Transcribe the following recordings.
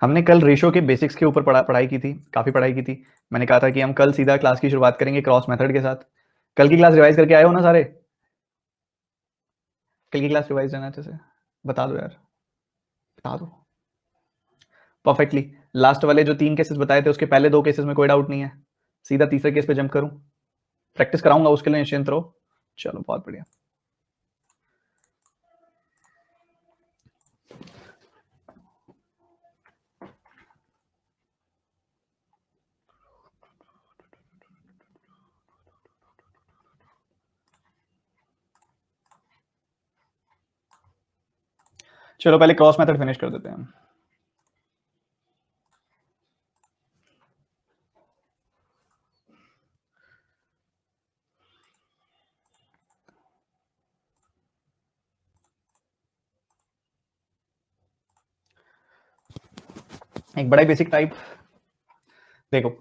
हमने कल रेशो के बेसिक्स के ऊपर पढ़ाई की थी, काफ़ी पढ़ाई की थी। मैंने कहा था कि हम कल सीधा क्लास की शुरुआत करेंगे क्रॉस मेथड के साथ। कल की क्लास रिवाइज करके आए हो ना सारे? कल की क्लास रिवाइज रहना अच्छे से बता दो यार, बता दो परफेक्टली। लास्ट वाले जो 3 केसेस बताए थे उसके पहले 2 केसेस में कोई डाउट नहीं है, सीधा तीसरे केस पे जंप करूं? प्रैक्टिस कराऊंगा उसके लिए, निश्चिंत रहो। चलो बहुत बढ़िया। चलो पहले क्रॉस मेथड फिनिश कर देते हैं। एक बड़ा बेसिक टाइप देखो,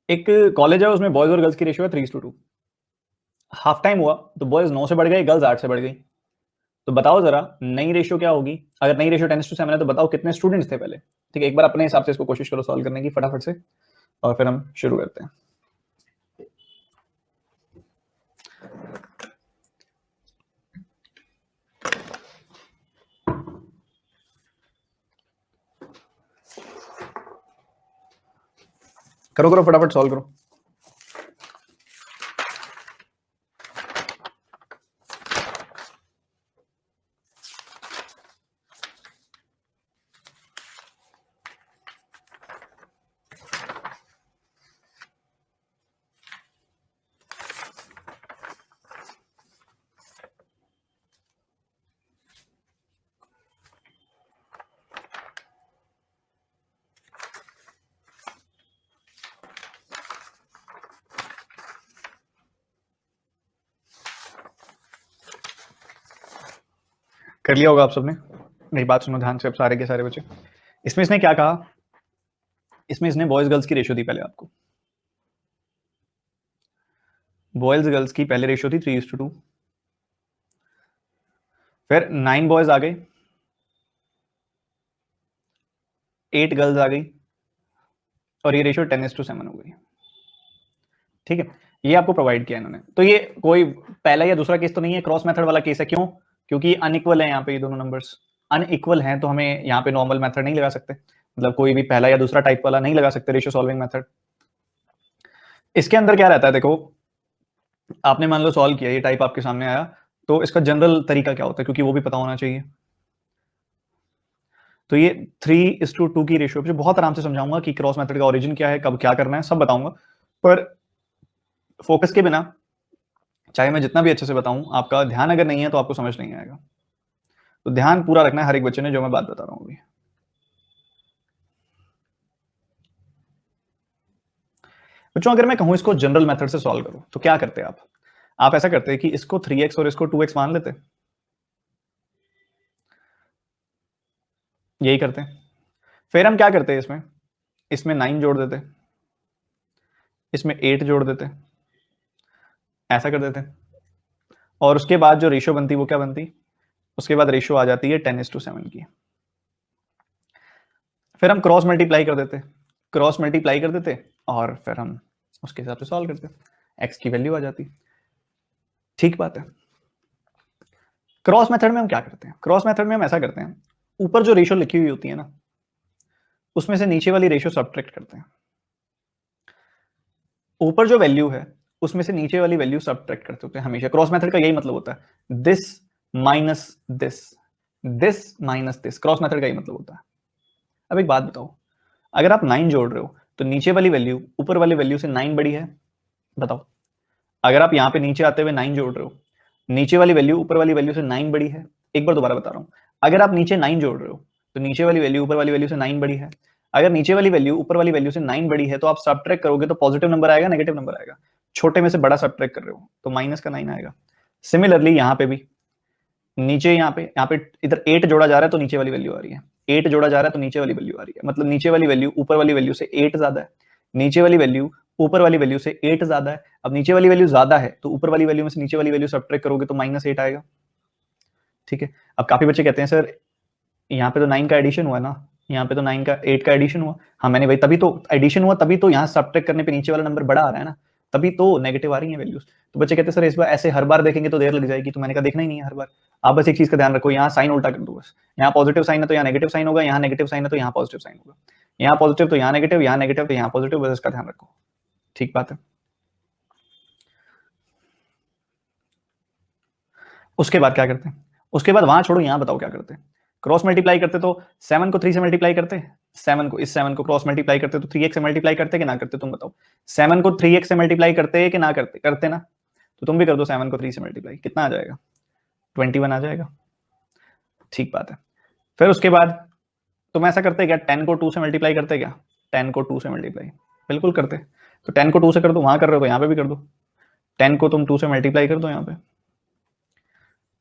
एक कॉलेज है उसमें बॉयज और गर्ल्स की रेशियो है 3:2। हाफ टाइम हुआ तो बॉयज 9 से बढ़ गए, गर्ल्स 8 से बढ़ गई। तो बताओ जरा नई रेशियो क्या होगी? अगर नई रेशियो 10:7 है तो बताओ कितने स्टूडेंट्स थे पहले। ठीक है, एक बार अपने हिसाब से इसको कोशिश करो सॉल्व करने की फटाफट से, और फिर हम शुरू करते हैं। करो करो फटाफट सॉल्व करो। कर लिया होगा आप सबने। मेरी बात सुनो ध्यान से अब सारे के सारे बच्चे। इसमें इसने क्या कहा? इसमें इसने बॉयज गर्ल्स की रेशियो दी पहले आपको। बॉयज गर्ल्स की पहले रेशियो थी 3:2। फिर 9 बॉयज आ गए, 8 गर्ल्स आ गई, और ये रेशियो 10:7 हो गई। ठीक है, ये आपको प्रोवाइड किया इन्होंने। तो ये कोई पहला या दूसरा केस तो नहीं है, क्रॉस मेथड वाला केस है। क्यों? क्योंकि अनइक्वल है यहाँ पे, ये दोनों नंबर्स अनइक्वल हैं, तो हमें यहाँ पे नॉर्मल मेथड नहीं लगा सकते, मतलब कोई भी पहला या दूसरा टाइप वाला नहीं लगा सकते रेशियो सॉल्विंग मेथड। इसके अंदर क्या रहता है देखो, आपने मान लो सॉल्व किया, ये टाइप आपके सामने आया, तो इसका जनरल तरीका क्या होता है, क्योंकि वो भी पता होना चाहिए। तो ये 3:2 की रेशियो पे बहुत आराम से समझाऊंगा कि क्रॉस मेथड का ओरिजिन क्या है, कब क्या करना है, सब बताऊंगा। पर फोकस के बिना, चाहे मैं जितना भी अच्छे से बताऊं, आपका ध्यान अगर नहीं है तो आपको समझ नहीं आएगा। तो ध्यान पूरा रखना है हर एक बच्चे ने, जो मैं बात बता रहा हूं अभी। बच्चों अगर मैं कहूं इसको जनरल मेथड से सॉल्व करो तो क्या करते आप ऐसा करते हैं कि इसको 3x और इसको 2x मान लेते, यही करते हैं। फिर हम क्या करते हैं, इसमें इसमें 9 जोड़ देते, इसमें 8 जोड़ देते, ऐसा कर देते। और उसके बाद जो रेशियो बनती वो क्या बनती? उसके बाद रेशियो आ जाती है 10:7 की। फिर हम क्रॉस मल्टीप्लाई कर देते, क्रॉस मल्टीप्लाई कर देते, और फिर हम उसके हिसाब से सॉल्व करते, एक्स की वैल्यू आ जाती। ठीक बात है। क्रॉस मेथड में हम क्या करते हैं? क्रॉस मेथड में हम ऐसा करते हैं, ऊपर जो रेशियो लिखी हुई होती है ना, उसमें से नीचे वाली रेशियो सब्ट्रैक्ट करते हैं। ऊपर जो वैल्यू है उसमें से नीचे वाली वैल्यू सब्ट्रैक्ट करते होते हैं हमेशा। क्रॉस मेथड का यही मतलब होता है, this minus this, this minus this, cross method का यही मतलब होता है। अब एक बात बताओ, अगर आप 9 जोड़ रहे हो तो नीचे वाली वैल्यू ऊपर वाली वैल्यू से 9 बड़ी है? बताओ। अगर आप यहाँ पे नीचे आते हुए 9 जोड़ रहे हो, नीचे वाली वैल्यू ऊपर वाली वैल्यू से 9 बड़ी है? एक बार दोबारा बता रहा हूँ, अगर आप नीचे 9 जोड़ रहे हो तो नीचे वाली वैल्यू ऊपर वाली वैल्यू से 9 बड़ी है। अगर नीचे वाली वैल्यू ऊपर वाली वैल्यू से 9 बड़ी है तो आप सब्ट्रैक्ट करोगे तो पॉजिटिव नंबर आएगा, नेगेटिव नंबर आएगा। छोटे में से बड़ा सब्ट्रैक्ट कर रहे हो तो माइनस का 9 आएगा। सिमिलरली यहाँ पे भी, नीचे यहाँ पे इधर 8 जोड़ा जा रहा है तो नीचे वाली वैल्यू आ रही है, 8 जोड़ा जा रहा है तो नीचे वाली वैल्यू आ रही है, मतलब नीचे वाली वैल्यू ऊपर वाली वैल्यू से 8 ज्यादा है, नीचे वाली वैल्यू ऊपर वाली वैल्यू से 8 ज्यादा है। अब नीचे वाली वैल्यू ज्यादा है तो ऊपर वाली वैल्यू में से नीचे वाली वैल्यू सब्ट्रैक्ट करोगे तो -8 आएगा। ठीक है, अब काफी बच्चे कहते हैं सर यहाँ पे तो 9 का एडिशन हुआ है ना, यहाँ पे तो 9 का 8 का एडिशन हुआ। हाँ मैंने भाई तभी तो एडिशन हुआ, तभी तो यहाँ सब्ट्रैक्ट करने पे नीचे वाला नंबर बड़ा आ रहा है ना, तभी तो नेगेटिव आ रही है वैल्यूज। तो बच्चे कहते हैं सर इस बार ऐसे हर बार देखेंगे तो देर लग जाएगी, तो मैंने कहा देखना ही नहीं है हर बार। आप बस एक चीज का ध्यान रखो, यहाँ साइन उल्टा कर दो बस। यहाँ पॉजिटिव साइन है तो यहाँ नेगेटिव साइन होगा, यहाँ नेगेटिव साइन है तो यहाँ पॉजिटिव साइन होगा, यहाँ पॉजिटिव तो यहाँ नेगेटिव, यहाँ नेगेटिव तो यहाँ पॉजिटिव, बस इसका ध्यान रखो। ठीक बात है। उसके बाद क्या करते हैं, उसके बाद वहां छोड़ो, यहाँ बताओ क्या करते हैं। क्रॉस मल्टीप्लाई करते तो 7 को 3 से मल्टीप्लाई करते, 7 को क्रॉस मल्टीप्लाई करते तो 3x से मल्टीप्लाई करते कि ना करते, तुम बताओ। 7 को 3x से मल्टीप्लाई करते कि ना करते, करते ना, तो तुम भी कर दो 7 को 3 से मल्टीप्लाई, कितना आ जाएगा 21 आ जाएगा। ठीक बात है। फिर उसके बाद तुम ऐसा करते क्या, 10 को 2 से मल्टीप्लाई करते क्या, 10 को 2 से मल्टीप्लाई बिल्कुल करते। तो 10 को 2 से कर दो, वहां कर रहे हो तो यहाँ पे भी कर दो, 10 को तुम 2 से मल्टीप्लाई कर दो, यहाँ पे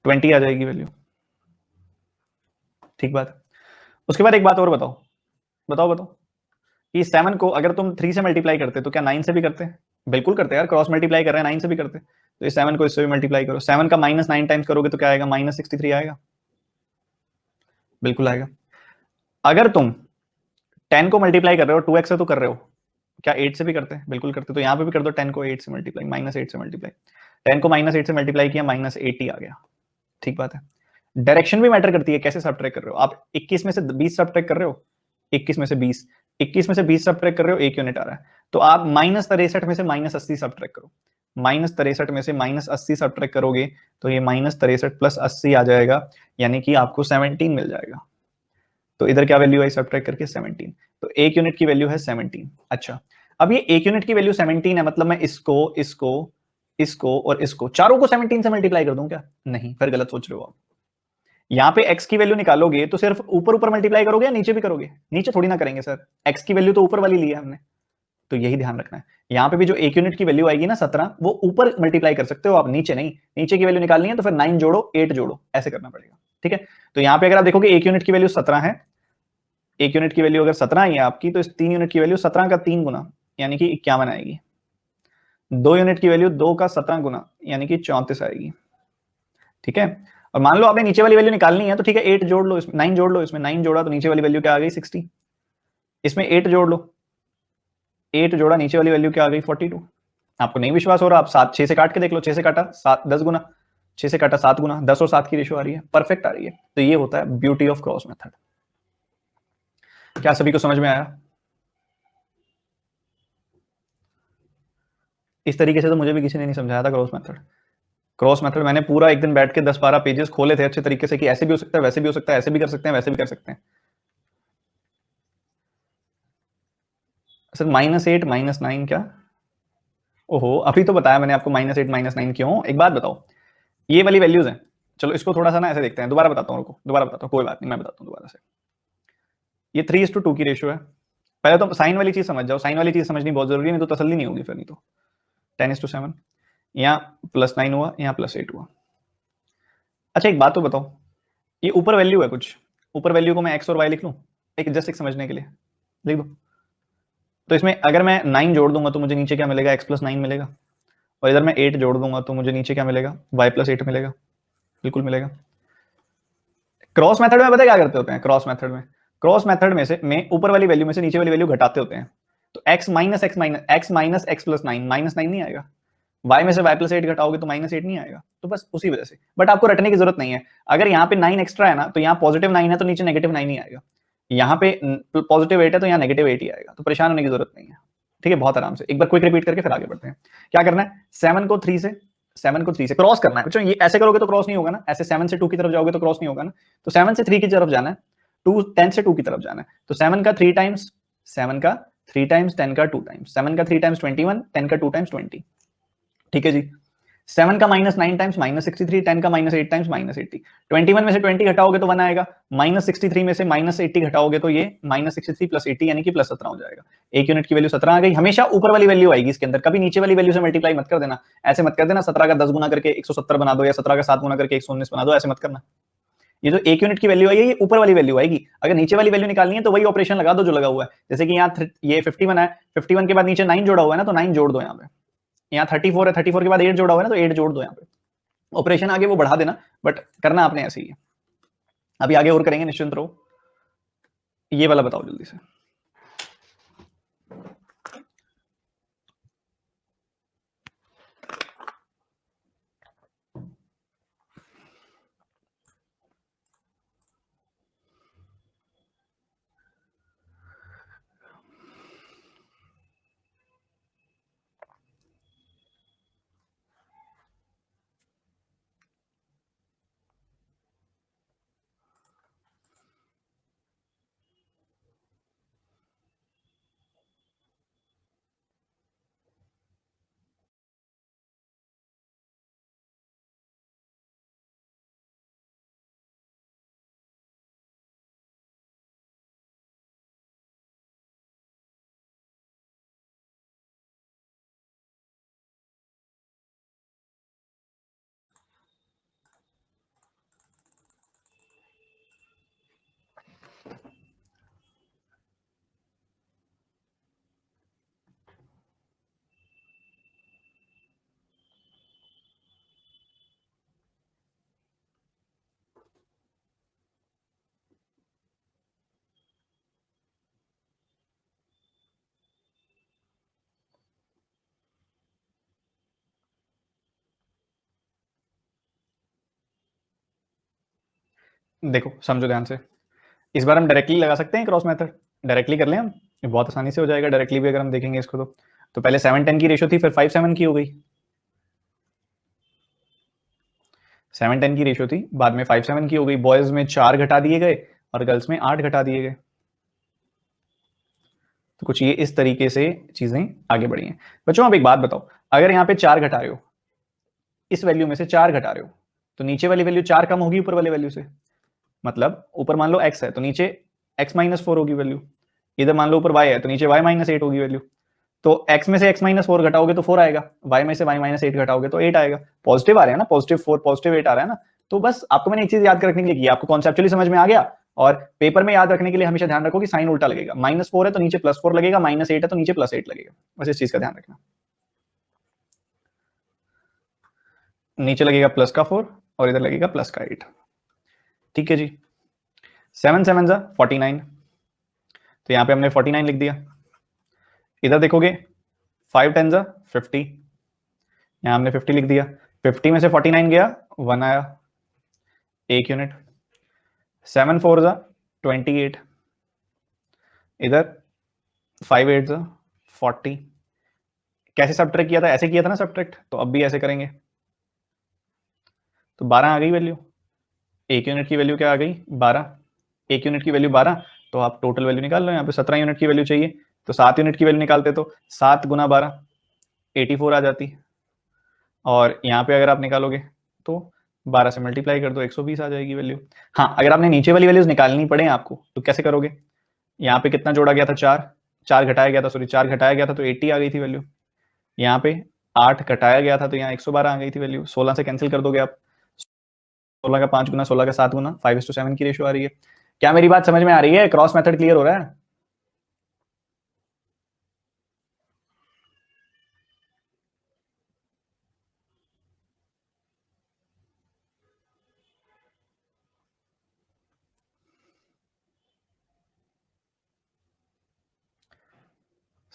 20 आ जाएगी वैल्यू। ठीक बात है। उसके बाद एक बात और बताओ, बताओ बताओ कि 7 को अगर तुम 3 से मल्टीप्लाई करते तो क्या 9 से भी करते? बिल्कुल करते यार, क्रॉस मल्टीप्लाई कर रहे हैं 9 से भी करते। तो इस 7 को इससे भी मल्टीप्लाई करो, 7 का -9 टाइम्स करोगे तो क्या आएगा, -63 आएगा। बिल्कुल आएगा। अगर तुम 10 को मल्टीप्लाई कर रहे हो 2x से तो कर रहे हो, क्या 8 से भी करते हैं? बिल्कुल करते। तो यहाँ पे भी कर दो 10 को 8 से मल्टीप्लाई, -8 से मल्टीप्लाई, 10 को -8 से मल्टीप्लाई किया, -80 आ गया। ठीक बात है। डायरेक्शन भी मैटर करती है, कैसे सब्ट्रैक्ट कर रहे हो आप। 21 में से 20 सब्ट्रैक्ट कर रहे हो, 21 में से 20, 21 में से 20 सब्ट्रैक्ट कर रहे हो, 1 यूनिट आ रहा है, तो आप -63 में से -80 सब्ट्रैक्ट करो, -63 में से -80 सब्ट्रैक्ट करोगे तो ये -63 + 80 आ जाएगा, यानी कि आपको 17 मिल जाएगा। तो इधर क्या वैल्यू आई सब्ट्रैक्ट करके, 17। तो 1 यूनिट की वैल्यू है 17। अच्छा, अब ये 1 यूनिट की वैल्यू 17 है, मतलब मैं इसको इसको इसको और इसको चारों को 17 से मल्टीप्लाई कर दूं क्या? नहीं, फिर गलत सोच रहे हो आप। यहाँ पे x की वैल्यू निकालोगे तो सिर्फ ऊपर ऊपर मल्टीप्लाई करोगे या नीचे भी करोगे? नीचे थोड़ी ना करेंगे सर, x की वैल्यू तो ऊपर वाली ली है हमने, तो यही ध्यान रखना है। यहाँ पे भी जो 1 यूनिट की वैल्यू आएगी ना 17, वो ऊपर मल्टीप्लाई कर सकते हो आप, नीचे नहीं। नीचे की वैल्यू निकालनी है तो फिर 9 जोड़ो 8 जोड़ो, ऐसे करना पड़ेगा। ठीक है, तो यहाँ पे अगर आप देखोगे 1 यूनिट की वैल्यू 17 है, 1 यूनिट की वैल्यू अगर 17 आई है आपकी, तो इस 3 यूनिट की वैल्यू 17 का 3 गुना यानी कि 51 आएगी। 2 यूनिट की वैल्यू 2 का 17 गुना यानी कि 34 आएगी। ठीक है, और मान लो आपने नीचे वाली वैल्यू निकालनी है तो ठीक है 8 जोड़ लो इसमें, 9 जोड़ लो इसमें, 9 जोड़ा तो नीचे वाली वैल्यू क्या आ गई 60, इसमें 8 जोड़ लो, 8 जोड़ा नीचे वाली वैल्यू क्या आ गई 42। आपको नहीं विश्वास हो रहा, आप 7 6 से काट के देख लो, 6 से काटा 7 10 गुना, 6 से काटा 7 गुना, 10 और 7 की रेशियो आ रही है, परफेक्ट आ रही है। तो ये होता है ब्यूटी ऑफ क्रॉस मेथड। क्या सभी को समझ में आया? इस तरीके से तो मुझे भी किसी ने नहीं समझाया था क्रॉस मेथड। क्रॉस मेथड मैंने पूरा एक दिन बैठ के 10-12 पेजेस खोले थे अच्छे तरीके से कि ऐसे भी हो सकता है, वैसे भी हो सकता है, ऐसे भी कर सकते हैं, वैसे भी कर सकते हैं। सर -8 -9 क्या? ओहो, अभी तो बताया मैंने आपको -8 -9 क्यों। एक बात बताओ, ये वाली वैल्यूज हैं, चलो इसको थोड़ा सा ना ऐसे देखते हैं, दोबारा बताता हूँ, रुको दोबारा बताता हूँ, कोई बात नहीं मैं बताता हूँ दोबारा से। ये 3:2 की रेशियो है। पहले तो साइन वाली चीज समझ जाओ, साइन वाली चीज समझनी बहुत जरूरी है, नहीं तो तसल्ली नहीं होगी फिर, नहीं तो 10:7, यहाँ +9 हुआ, यहाँ +8 हुआ। अच्छा एक बात तो बताओ, ये ऊपर वैल्यू है कुछ, ऊपर वैल्यू को मैं x और y लिख लूँ, एक जस्ट एक समझने के लिए लिख दो। तो इसमें अगर मैं 9 जोड़ दूंगा तो मुझे नीचे क्या मिलेगा, x + 9 मिलेगा, और इधर मैं 8 जोड़ दूंगा तो मुझे नीचे क्या मिलेगा, y + 8 मिलेगा। बिल्कुल मिलेगा। क्रॉस मेथड में पता क्या करते होते हैं, क्रॉस मेथड में से में ऊपर वाली वैल्यू में से नीचे वाली वैल्यू घटाते होते हैं। तो x माइनस x + 9 -9 नहीं आएगा, y में से y + 8 घटाओगे तो -8 नहीं आएगा। तो बस उसी वजह से, बट आपको रटने की जरूरत नहीं है। अगर यहाँ पे 9 एक्स्ट्रा है ना, तो यहाँ +9 है तो नीचे -9 ही आएगा, यहाँ पे +8 है तो यहाँ -8 ही आएगा, तो परेशान होने की जरूरत नहीं है। ठीक है, बहुत आराम से एक बार क्विक रिपीट करके फिर आगे बढ़ते हैं। क्या करना है, 7 को 3 से क्रॉस करना है। बच्चों ये ऐसे करोगे तो क्रॉस नहीं होगा ना, ऐसे 7 से 2 की तरफ जाओगे तो क्रॉस नहीं होगा ना, तो 7 से 3 की तरफ जाना है, 10 से 2 की तरफ जाना है। तो 7 का 3 टाइम्स 7 का 3 टाइम्स 10 का 2 टाइम्स, 7 का 3 टाइम्स 21, 10 का 2 टाइम्स 20। ठीक है जी। 7 का -9 टाइम्स -63, 10 का -8 टाइम्स -80। 21 में से 20 घटाओगे तो 1 आएगा, -63 में से -80 घटाओगे तो ये -63 + 80 यानी कि +17 हो जाएगा। 1 यूनिट की वैल्यू 17 आ गई। हमेशा ऊपर वाली वैल्यू आएगी इसके अंदर, कभी नीचे वाली वैल्यू से मल्टीप्लाई मत कर देना। ऐसे मत कर देना 17 का 10 गुना करके 170 बना दो, या 17 का 7 गुना करके 119 बना दो, ऐसे मत करना। ये जो 1 यूनिट की वैल्यू आई है ये ऊपर वाली वैल्यू आएगी। अगर नीचे वाली वैल्यू निकालनी है तो वही ऑपरेशन लगा दो जो लगा हुआ है। जैसे कि यहाँ ये 51 है, 51 के बाद नीचे 9 जोड़ा हुआ है ना, तो 9 जोड़ दो यहाँ पे। यहाँ 34 है, 34 के बाद 8 जोड़ा हुआ है ना, तो 8 जोड़ दो यहाँ पे। ऑपरेशन आगे वो बढ़ा देना, बट करना आपने ऐसे ही है। अभी आगे और करेंगे, निश्चिंत रहो। ये वाला बताओ जल्दी से। देखो समझो ध्यान से, इस बार हम डायरेक्टली लगा सकते हैं क्रॉस मेथड। डायरेक्टली कर लें हम, ये बहुत आसानी से हो जाएगा डायरेक्टली भी अगर हम देखेंगे इसको तो पहले 7-10 की रेशो थी, फिर 5-7 की हो गई। 7-10 की रेशो थी, बाद में 5-7 की हो गई। बॉयज में 4 घटा दिए गए और गर्ल्स में 8 घटा दिए गए। तो कुछ ये इस तरीके से चीजें आगे बढ़ी हैं। बच्चों आप एक बात बताओ, अगर यहाँ पे 4 घटा रहे हो, इस वैल्यू में से 4 घटा रहे हो, तो नीचे वाली वैल्यू 4 कम होगी ऊपर वाले वैल्यू से। मतलब ऊपर मान लो x है तो नीचे x-4 होगी वैल्यू। इधर मान लो ऊपर y है तो नीचे y-8 होगी वैल्यू। तो x में से x-4 घटाओगे तो 4 आएगा, y में से y-8 घटाओगे तो 8 आएगा। पॉजिटिव आ रहे हैं ना, +4 +8 आ रहा है ना। तो बस आपको मैंने एक चीज याद रखने के लिए किया, आपको कॉन्सेप्चुअली समझ में आ गया। और पेपर में याद रखने के लिए हमेशा ध्यान रखो कि साइन उल्टा लगेगा। -4 है तो नीचे +4 लगेगा, -8 है तो नीचे +8 लगेगा। बस इस चीज का ध्यान रखना। नीचे लगेगा +4 और इधर लगेगा +8। ठीक है जी। 7 7 49, तो यहाँ पे हमने 49 लिख दिया। इधर देखोगे 5 10 50, यहाँ हमने 50 लिख दिया। 50 में से 49 गया, 1 आया, 1 यूनिट। 7 4 28, इधर 5 8 40। कैसे सब्ट्रैक्ट किया था? ऐसे किया था ना सब्ट्रैक्ट, तो अब भी ऐसे करेंगे। तो 12 आ गई वैल्यू। 1 यूनिट की वैल्यू क्या आ गई? 12। 1 यूनिट की वैल्यू 12, तो आप टोटल वैल्यू निकाल लो। यहाँ पे 17 यूनिट की वैल्यू चाहिए, तो 7 यूनिट की वैल्यू निकालते तो 7 गुना 12 84 आ जाती। और यहाँ पे अगर आप निकालोगे तो 12 से मल्टीप्लाई कर दो, 120 आ जाएगी वैल्यू। हाँ, अगर आपने नीचे वाली वैल्यूज निकालनी पड़े आपको तो कैसे करोगे? यहाँ पे कितना जोड़ा गया था? 4। 4 घटाया गया था, सॉरी 4 घटाया गया था तो 80 आ गई थी वैल्यू। यहाँ पे 8 घटाया गया था तो यहाँ 112 आ गई थी वैल्यू। 16 से कैंसिल कर दोगे आप, 16 का 5 गुना, 16 का 7 गुना, 5:7 की रेशियो आ रही है। क्या मेरी बात समझ में आ रही है? क्रॉस मेथड क्लियर हो रहा है?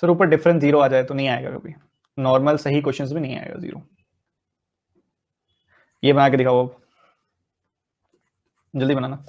सर ऊपर डिफरेंस 0 आ जाए तो नहीं आएगा कभी, नॉर्मल सही क्वेश्चंस में नहीं आएगा 0। ये बना के दिखाओ अब, जल्दी बनाना।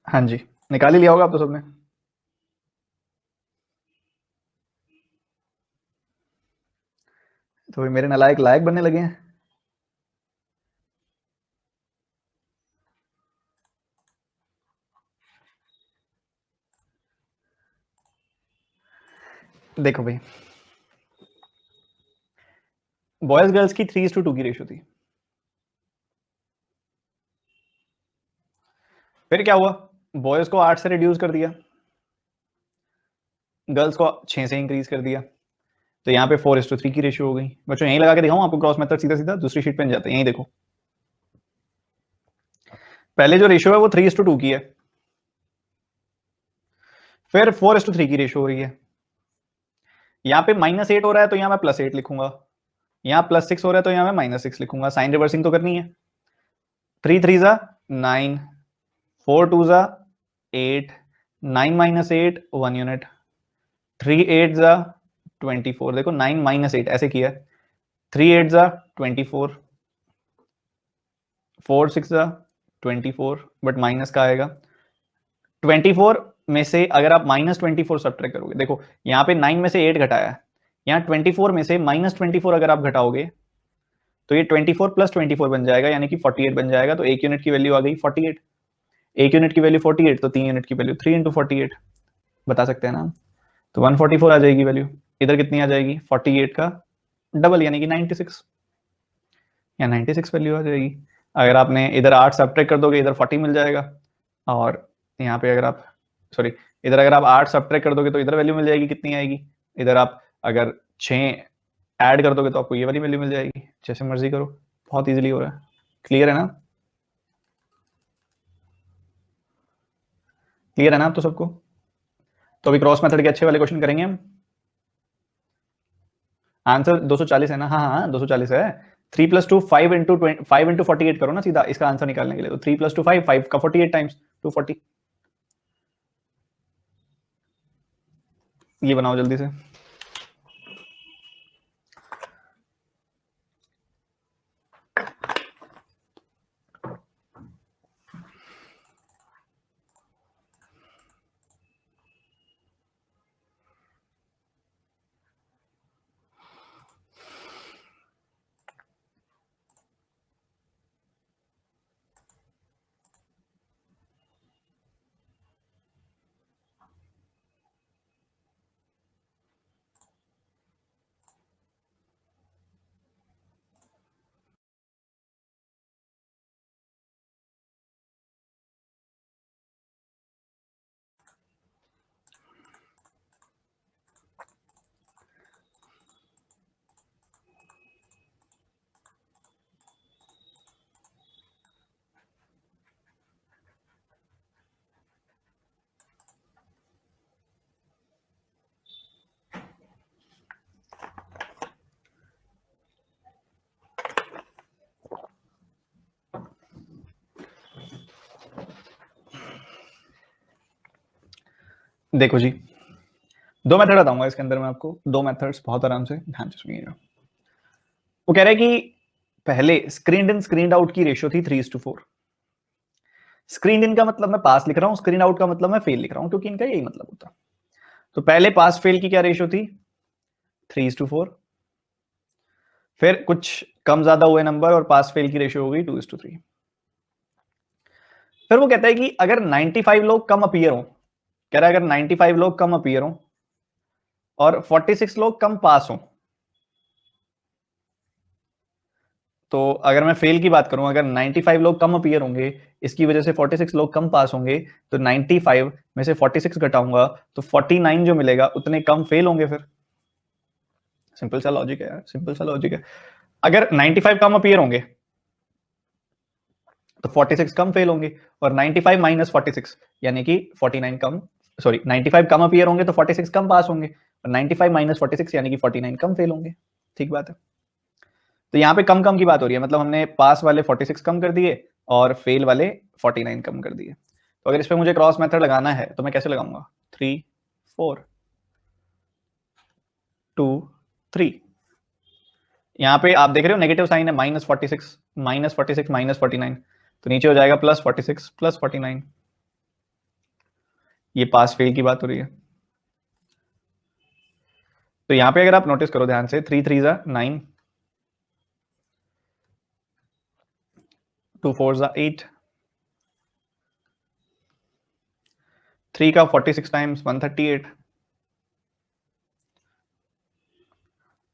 हाँ जी, निकाल ही लिया होगा आप तो सबने। तो मेरे नालायक लायक बनने लगे हैं। देखो भाई, बॉयज गर्ल्स की 3:2 की रेशियो थी। फिर क्या हुआ, बॉयज को 8 से रिड्यूस कर दिया, गर्ल्स को 6 से इंक्रीज कर दिया, तो यहाँ पे 4:3 की रेशियो हो गई। बच्चों यहीं लगा के दिखाऊं आपको क्रॉस मेथड, सीधा सीधा दूसरी शीट पे जाते हैं, यहीं देखो। पहले जो रेशियो है वो 3:2 की है, फिर 4:3 की रेशियो हो रही है। यहाँ पे -8 हो रहा है तो यहाँ मैं +8 लिखूंगा, यहाँ +6 हो रहा है तो यहाँ मैं -6 लिखूंगा, साइन रिवर्सिंग तो करनी है। 3 3 जा 9, 4 2 जा 8, 9 -8 1 यूनिट, 3 8 जा 24, देखो 9 -8 ऐसे किया, 3 8 जा 24, 4 6 जा 24, बट माइनस का आएगा 24 में से। अगर आप -24 सब्ट्रैक्ट करोगे, देखो यहाँ पे 9 में से 8 घटाया है, यहाँ 24 में से -24 अगर आप घटाओगे तो ये 24 + 24 बन जाएगा, यानी कि 48 बन जाएगा। तो 1 यूनिट की वैल्यू आ गई 48, 1 यूनिट की वैल्यू 48, तो 3 यूनिट की वैल्यू 3 × 48 बता सकते हैं ना हम। तो 144 आ जाएगी वैल्यू। इधर कितनी आ जाएगी, 48 का डबल यानी कि 96, या 96 वैल्यू आ जाएगी। अगर आपने इधर 8 सब्ट्रैक्ट कर दोगे, इधर 40 मिल जाएगा, और यहाँ पे अगर आप सॉरी इधर अगर आप 8 सब्ट्रैक्ट कर दोगे तो इधर वैल्यू मिल जाएगी, कितनी आएगी, इधर आप अगर 6 ऐड कर दोगे तो आपको ये वाली वैल्यू मिल जाएगी। जैसे मर्जी करो, बहुत इजीली हो रहा है। क्लियर है ना, क्लियर है ना आप तो सबको। तो अभी क्रॉस मेथड के अच्छे वाले क्वेश्चन करेंगे हम। आंसर 240 है ना, हाँ हाँ 240 है। 3 + 2 5 × 48 करो ना सीधा इसका आंसर निकालने के लिए। तो 3 + 2 5, 5 का 48 टाइम्स 240, ये बनाओ जल्दी से। देखो जी, 2 मेथड बताऊंगा इसके अंदर मैं आपको, 2 मेथड्स, बहुत आराम से ध्यान से सुनिएगा। वो कह रहा है कि पहले स्क्रीन इन स्क्रीन आउट की रेशियो थी 3:4। स्क्रीन इन का मतलब मैं पास लिख रहा हूं, स्क्रीन आउट का मतलब मैं फेल लिख रहा हूं, क्योंकि इनका यही मतलब होता है। तो पहले पास फेल की क्या रेशियो थी, 3:4। फिर कुछ कम ज्यादा हुए नंबर और पास फेल की रेशियो हो गई 2:3। फिर वो कहता है कि अगर 95 लोग कम अपीयर हो, कह रहा है अगर 95 लोग कम अपीयर हो और 46 लोग कम पास हो, तो अगर मैं फेल की बात करूं, अगर 95 लोग कम अपीयर होंगे, इसकी वजह से 46 लोग कम पास होंगे, तो 95 में से 46 घटाऊंगा तो 49 जो मिलेगा उतने कम फेल होंगे। फिर सिंपल सा लॉजिक है यार, सिंपल सा लॉजिक है। अगर 95 कम अपीयर होंगे तो 46 कम फेल होंगे, और 95 - 46 यानी कि 49 कम, सॉरी 95 कम अपीयर होंगे तो 46 कम पास होंगे, और 95 - 46 यानी कि 49 कम फेल होंगे। ठीक बात है। तो यहाँ पे कम कम की बात हो रही है, मतलब हमने पास वाले 46 कम कर दिए और फेल वाले 49 कम कर दिए। तो अगर इस पे मुझे क्रॉस मेथड लगाना है तो मैं कैसे लगाऊंगा, 3 4 2 3। यहाँ पे आप देख रहे हो नेगेटिव साइन है, -46 -46 -49, तो नीचे हो जाएगा +46 +49। ये पास फेल की बात हो रही है। तो यहां पे अगर आप नोटिस करो ध्यान से, 3 3 9, 2 4 8, 3 का 46 टाइम्स 138,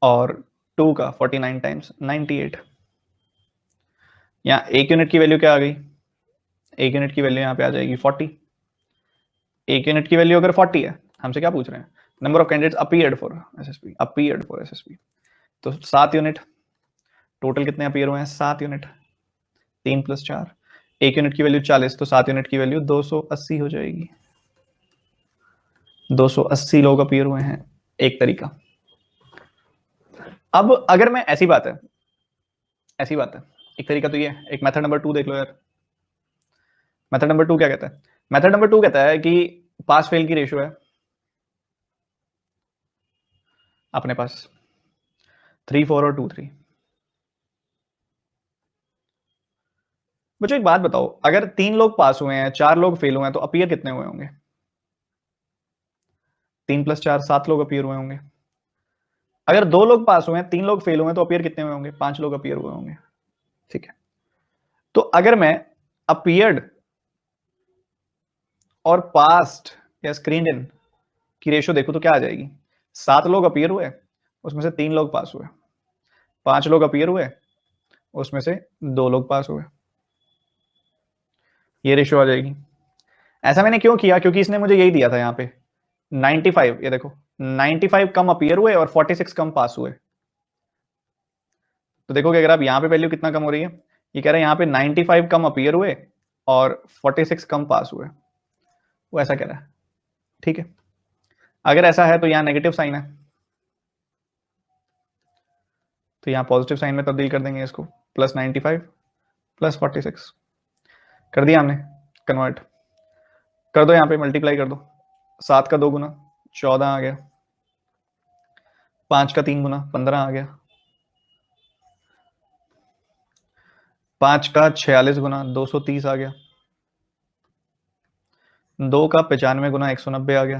और 2 का 49 टाइम्स 98। यहाँ एक यूनिट की वैल्यू क्या आ गई? एक यूनिट की वैल्यू यहाँ पे आ जाएगी 40। एक यूनिट की वैल्यू अगर 40 है, हमसे क्या पूछ रहे हैं? Number of candidates appeared for SSP, appeared for SSP. तो 7 यूनिट, टोटल कितने अपीयर हुए हैं? 7 यूनिट। 3 + 4, एक यूनिट की वैल्यू 40, तो 7 यूनिट की वैल्यू 280 हो जाएगी। 280 लोग अपीयर हुए हैं, एक तरीका। अब अगर मैं, ऐसी बात है, ऐसी बात है, एक तरीका तो ये है। एक मेथड नंबर 2 देख लो यार। मेथड नंबर 2 क्या कहता है? मेथड नंबर 2 कहता है कि पास फेल की रेशियो है अपने पास 3 4 और 2 3। बच्चों एक बात बताओ, अगर 3 लोग पास हुए हैं, 4 लोग फेल हुए हैं, तो अपीयर कितने हुए होंगे? 3 + 4, 7 लोग अपीयर हुए होंगे। अगर 2 लोग पास हुए हैं, 3 लोग फेल हुए हैं, तो अपीयर कितने हुए होंगे? 5 लोग अपीयर हुए होंगे। ठीक है, तो अगर मैं अपीयर्ड और पास्ट या स्क्रीन इन की रेशियो देखूं तो क्या आ जाएगी? 7 लोग अपीयर हुए, उसमें से 3 लोग पास हुए। 5 लोग अपीयर हुए, उसमें से 2 लोग पास हुए। ये रेशियो आ जाएगी। ऐसा मैंने क्यों किया? क्योंकि इसने मुझे यही दिया था यहाँ पे 95। ये देखो, 95 कम अपीयर हुए और 46 कम पास हुए। तो देखोगे अगर आप यहाँ पे वैल्यू कितना कम हो रही है, ये कह रहे हैं यहाँ पे 95 कम अपीयर हुए और 46 कम पास हुए, वो ऐसा कह रहा है। ठीक है, अगर ऐसा है तो यहाँ नेगेटिव साइन है, तो यहाँ पॉजिटिव साइन में तब्दील कर देंगे इसको। +95 +46 कर दिया हमने कन्वर्ट। कर दो यहाँ पे मल्टीप्लाई कर दो। 7 का 2 गुना 14 आ गया, 5 का 3 गुना 15 आ गया, 5 का 46 गुना 230 आ गया, 2 का 95 गुना 190 आ गया,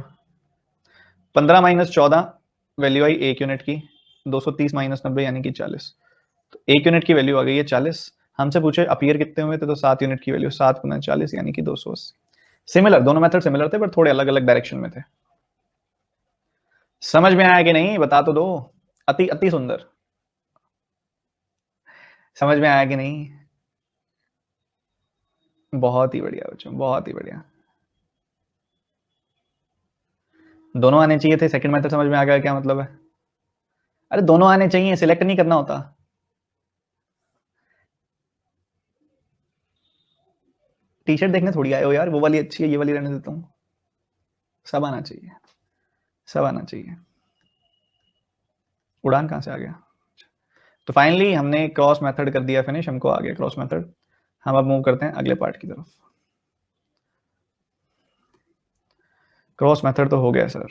15 - 14 वैल्यू आई एक यूनिट की, 230 - 90 यानी कि 40। तो एक यूनिट की वैल्यू आ गई है 40। हमसे पूछे अपीयर कितने हुए थे, तो 7 यूनिट की वैल्यू 7 × 40 यानी कि 280। सिमिलर, दोनों मेथड सिमिलर थे, पर थोड़े अलग अलग डायरेक्शन में थे। समझ में आया कि नहीं? बता तो दो। अति अति सुंदर। समझ में आया कि नहीं? बहुत ही बढ़िया बच्चों, बहुत ही बढ़िया। दोनों आने चाहिए थे। सेकंड मेथड समझ में आ गया क्या मतलब है? अरे दोनों आने चाहिए, सिलेक्ट नहीं करना होता। टी शर्ट देखने थोड़ी आए हो यार, वो वाली अच्छी है, ये वाली रहने देता हूँ। सब आना चाहिए, सब आना चाहिए। उड़ान कहाँ से आ गया? तो फाइनली हमने क्रॉस मेथड कर दिया फिनिश, हमको आ गया क्रॉस मेथड। हम अब मूव करते हैं अगले पार्ट की तरफ। क्रॉस मेथड तो हो गया सर।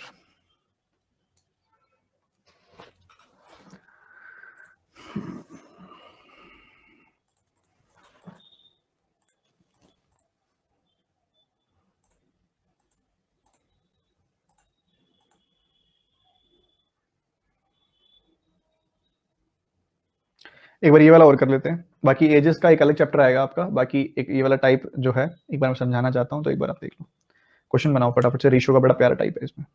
एक बार ये वाला और कर लेते हैं, बाकी एजेस का एक अलग चैप्टर आएगा आपका। बाकी एक ये वाला टाइप जो है, एक बार मैं समझाना चाहता हूँ, तो एक बार आप देख लो। क्वेश्चन बनाओ फटाफट से, रेशियो का बड़ा प्यारा टाइप है इसमें।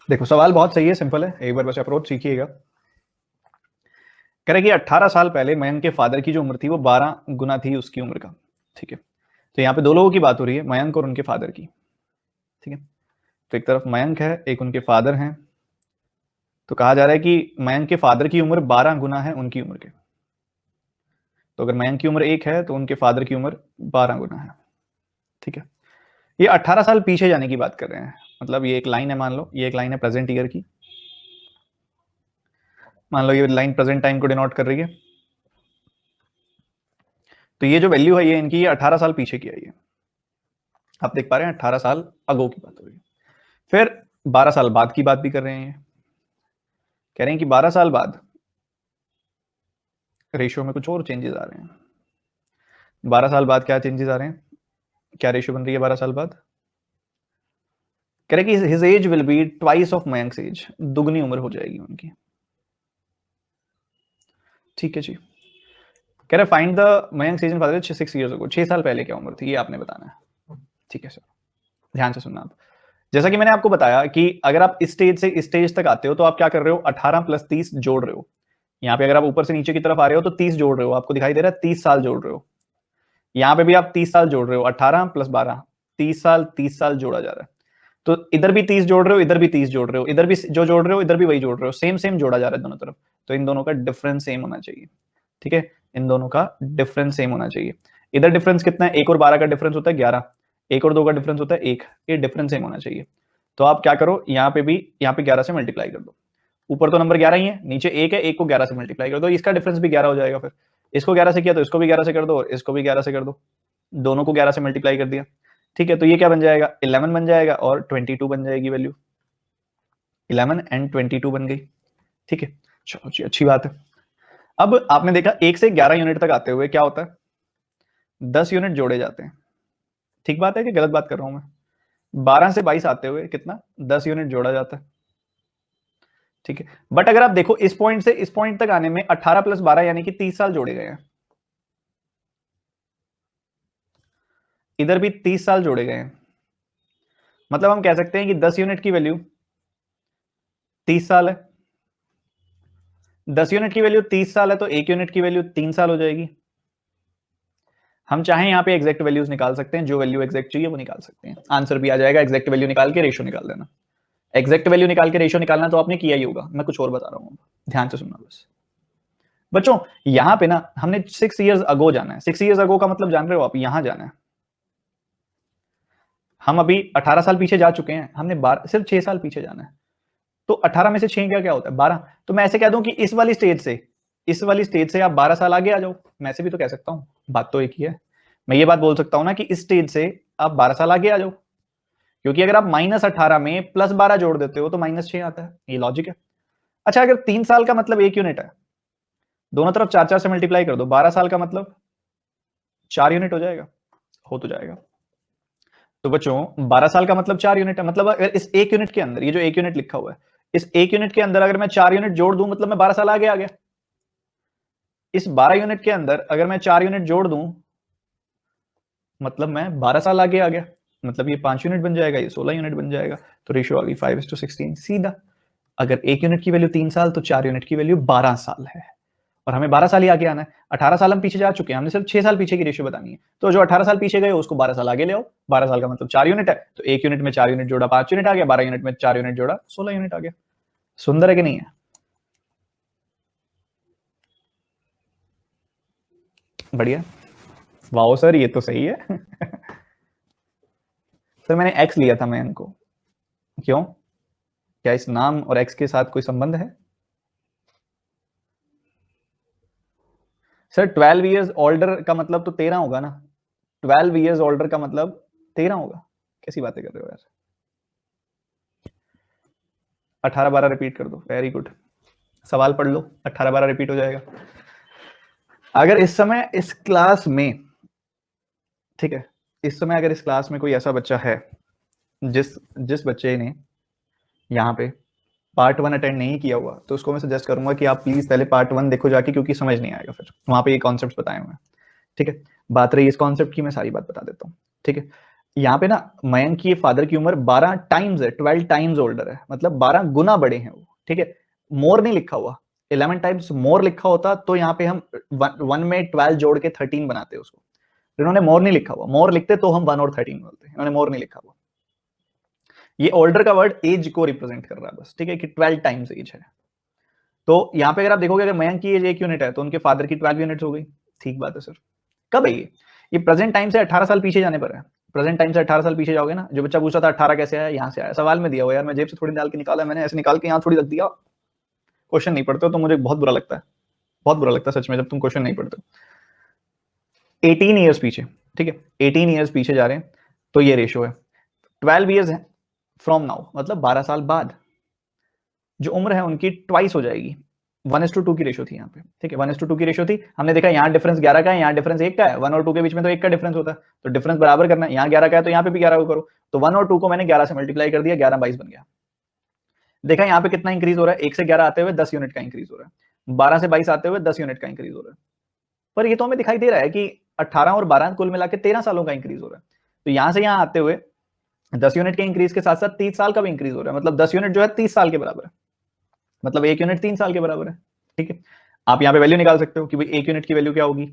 देखो सवाल बहुत सही है, सिंपल है, एक बार बस अप्रोच सीखिएगा। कह रहे कि 18 साल पहले मयंक के फादर की जो उम्र थी वो 12 गुना थी उसकी उम्र का। ठीक है, तो यहाँ पे दो लोगों की बात हो रही है, मयंक और उनके फादर की। ठीक है, तो एक तरफ मयंक है, एक उनके फादर हैं। तो कहा जा रहा है कि मयंक के फादर की उम्र 12 गुना है उनकी उम्र के। तो अगर मयंक की उम्र 1 है तो उनके फादर की उम्र 12 गुना है। ठीक है, ये 18 साल पीछे जाने की बात कर रहे हैं। मतलब ये एक लाइन है, मान लो ये एक लाइन है प्रेजेंट ईयर की, मान लो ये लाइन प्रेजेंट टाइम को डिनोट कर रही है। तो ये जो वैल्यू है ये इनकी, ये 18 साल पीछे की आई है। आप देख पा रहे हैं 18 साल अगो की बात हो रही है। फिर 12 साल बाद की बात भी कर रहे हैं, कह रहे हैं कि 12 साल बाद रेशियो में कुछ और चेंजेस आ रहे हैं। 12 साल बाद क्या चेंजेस आ रहे हैं, क्या रेशियो बन रही है 12 साल बाद? कह रहे कि his age will be twice of Mayank's age, दुगनी उम्र हो जाएगी उनकी। ठीक है जी, कह रहे find the Mayank's age in father 6 years ago, 6 साल पहले क्या उम्र थी ये आपने बताना है। ठीक है सर, ध्यान से सुनना आप। जैसा कि मैंने आपको बताया कि अगर आप इस स्टेज से इस स्टेज तक आते हो तो आप क्या कर रहे हो, 18 + 30 जोड़ रहे हो। यहाँ पे अगर आप ऊपर से नीचे की तरफ आ रहे हो तो 30 जोड़ रहे हो, आपको दिखाई दे रहा है 30 साल जोड़ रहे हो। यहाँ पे भी आप 30 साल जोड़ रहे हो, 18 + 12 30 साल, 30 साल जोड़ा जा रहा है। तो इधर भी 30 जोड़ रहे हो, इधर भी 30 जोड़ रहे हो, इधर भी जो जोड़ रहे हो इधर भी वही जोड़ रहे हो, सेम सेम जोड़ा जा रहा है दोनों तरफ। तो इन दोनों का डिफरेंस सेम होना चाहिए। ठीक है, इन दोनों का डिफरेंस सेम होना चाहिए। इधर डिफरेंस कितना है, 1 और 12 का डिफरेंस होता है 11, 1 और 2 का डिफरेंस होता है 1, ये डिफरेंस सेम होना चाहिए। तो आप क्या करो, यहाँ पे भी यहाँ पे 11 से मल्टीप्लाई कर दो। ऊपर तो नंबर 11 ही है, नीचे 1 है, 1 को 11 से मल्टीप्लाई कर दो, इसका डिफरेंस भी 11 हो जाएगा। फिर इसको 11 से किया तो इसको भी 11 से कर दो, और इसको भी 11 से कर दो, दोनों को 11 से मल्टीप्लाई कर दिया। ठीक है, तो ये क्या बन जाएगा, 11 बन जाएगा और 22 बन जाएगी वैल्यू, 11 एंड 22 बन गई। ठीक है, चलो जी अच्छी बात है। अब आपने देखा 1 से 11 यूनिट तक आते हुए क्या होता है, 10 यूनिट जोड़े जाते हैं। ठीक बात है कि गलत बात कर रहा हूं मैं? 12 से 22 आते हुए कितना, 10 यूनिट जोड़ा जाता है। ठीक है, बट अगर आप देखो इस पॉइंट से इस पॉइंट तक आने में 18 + 12 यानी कि 30 साल जोड़े गए हैं। इधर भी 30 साल जोड़े गए हैं। मतलब हम कह सकते हैं कि 10 यूनिट की वैल्यू 30 साल है, 10 यूनिट की वैल्यू 30 साल है, तो 1 यूनिट की वैल्यू 3 साल हो जाएगी। हम चाहें यहाँ पे एग्जैक्ट वैल्यूज निकाल सकते हैं, जो वैल्यू एग्जैक्ट चाहिए वो निकाल सकते हैं, आंसर भी आ जाएगा। एग्जैक्ट वैल्यू निकाल के रेशियो निकाल देना। एग्जैक्ट वैल्यू निकाल के रेशियो निकालना तो आपने किया ही होगा, मैं कुछ और बता रहा हूँ, ध्यान से सुनना बस। बच्चों यहाँ पे ना हमने 6 इयर्स अगो जाना है। 6 इयर्स अगो का मतलब जान रहे हो आप, यहां जाना है। हम अभी 18 साल पीछे जा चुके हैं, हमने सिर्फ 6 साल पीछे जाना है। तो 18 में से 6 क्या क्या होता है, 12। तो मैं ऐसे कह दूं कि इस वाली स्टेज से आप 12 साल आगे आ जाओ, मैं ऐसे भी तो कह सकता हूं, बात तो एक ही है। मैं ये बात बोल सकता हूं ना कि इस स्टेज से आप 12 साल आगे आ जाओ, क्योंकि अगर आप -18 में +12 जोड़ देते हो तो -6 आता है, ये लॉजिक है। अच्छा, अगर 3 साल का मतलब 1 यूनिट है, दोनों तरफ 4 से मल्टीप्लाई कर दो, 12 साल का मतलब 4 यूनिट हो जाएगा, हो तो जाएगा। तो बच्चों 12 साल का मतलब 4 यूनिट है। मतलब अगर इस 1 यूनिट के अंदर, ये जो 1 यूनिट लिखा हुआ है, इस 1 यूनिट के अंदर अगर मैं 4 यूनिट जोड़ दूं मतलब मैं 12 साल आगे आ गया। इस 12 यूनिट के अंदर अगर मैं 4 यूनिट जोड़ दूं मतलब मैं 12 साल आगे आ गया। मतलब ये 5 यूनिट बन जाएगा, ये 16 यूनिट बन जाएगा। तो रेशियो आ गई 5:16 सीधा। अगर 1 यूनिट की वैल्यू 3 साल तो 4 यूनिट की वैल्यू 12 साल है, और हमें 12 साल ही आगे आना है। 18 साल हम पीछे जा चुके हैं, हमने सिर्फ 6 साल पीछे की रेशियो बतानी है। तो जो 18 साल पीछे गए उसको 12 साल आगे ले आओ। 12 साल का मतलब 4 यूनिट है, तो 1 यूनिट में 4 यूनिट जोड़ा 5 यूनिट आ गया, 12 यूनिट में 4 यूनिट जोड़ा 16 यूनिट आ गया। सुंदर है कि नहीं है? बढ़िया, वाओ सर ये तो सही है। सर मैंने एक्स लिया था मैं इनको, क्यों, क्या इस नाम और एक्स के साथ कोई संबंध है? सर 12 इयर्स ओल्डर का मतलब तो 13 होगा ना, 12 इयर्स ओल्डर का मतलब 13 होगा। कैसी बातें कर रहे हो यार? 18-12 रिपीट कर दो, वेरी गुड। सवाल पढ़ लो, 18-12 रिपीट हो जाएगा। अगर इस समय इस क्लास में, ठीक है, इस समय अगर इस क्लास में कोई ऐसा बच्चा है जिस जिस बच्चे ने यहाँ पे पार्ट 1 अटेंड नहीं किया हुआ, तो उसको मैं सजेस्ट करूंगा कि आप प्लीज पहले पार्ट 1 देखो जाके, क्योंकि समझ नहीं आएगा, फिर वहां पे ये कॉन्सेप्ट बताए हुए हैं। ठीक है, बात रही इस कॉन्सेप्ट की, मैं सारी बात बता देता हूँ। ठीक है, यहाँ पे ना मयंक की फादर की उम्र 12 टाइम्स है, 12 टाइम्स ओल्डर है, मतलब 12 गुना बड़े हैं वो, ठीक है। मोर नहीं लिखा हुआ, 11 टाइम्स मोर लिखा होता तो यहाँ पे हम वन में 12 जोड़ के 13 बनाते उसको। इन्होंने मोर नहीं लिखा हुआ, मोर लिखते तो हम 1 और 13 बोलते, इन्होंने मोर नहीं लिखा हुआ। ये ओल्डर का वर्ड एज को रिप्रेजेंट कर रहा है बस, ठीक है, कि 12 टाइम्स एज है। तो यहाँ पे अगर आप देखोगे, अगर मयंक की एज 1 यूनिट है तो उनके फादर की 12 यूनिट्स हो गई। ठीक बात है सर। कब है ये प्रेजेंट टाइम से 18 साल पीछे जाने पर है। प्रेजेंट टाइम से 18 साल पीछे जाओगे ना, जो बच्चा पूछा था 18 कैसे आया, यहाँ से आया, सवाल में दिया हुआ यार, मैं जेब से थोड़ी निकाल के निकाला, मैंने ऐसे निकाल के यहाँ थोड़ी रख दिया। क्वेश्चन नहीं पढ़ते हो तो मुझे बहुत बुरा लगता है, बहुत बुरा लगता है सच में जब तुम क्वेश्चन नहीं पढ़ते हो। 18 ईयर्स पीछे, ठीक है, 18 ईयर्स पीछे जा रहे हैं तो ये रेशो है। 12 ईयर्स है फ्रॉम नाउ, मतलब 12 साल बाद जो उम्र है उनकी ट्वाइस हो जाएगी। 1:2 की रेशो थी यहाँ पे, ठीक है, 1:2 की रेशो थी। हमने देखा यहाँ डिफरेंस 11 का है, यहाँ डिफरेंस 1 का है, 1 और 2 के बीच में तो 1 का डिफरेंस होता है, तो डिफरेंस बराबर करना है। यहाँ 11 का है तो यहाँ पे भी 11 को करो, तो 1 और 2 को मैंने 11 से मल्टीप्लाई कर दिया, 11 22 बन गया। देखा यहाँ पे कितना इंक्रीज हो रहा है, 1 से 11 आते हुए 10 यूनिट का इंक्रीज हो रहा है, 12 से 22 आते हुए 10 यूनिट का इंक्रीज हो रहा है। पर ये तो हमें दिखाई दे रहा है कि 18 और 12 कुल मिला के 13 सालों का इंक्रीज हो रहा है। तो यहाँ से यहाँ आते हुए 10 यूनिट के इंक्रीज के साथ साथ 30 साल का भी इंक्रीज हो रहा है, मतलब 10 यूनिट जो है 30 साल के बराबर है, मतलब 1 यूनिट 3 साल के बराबर है, ठीक है। आप यहाँ पे वैल्यू निकाल सकते हो कि भाई 1 यूनिट की वैल्यू क्या होगी,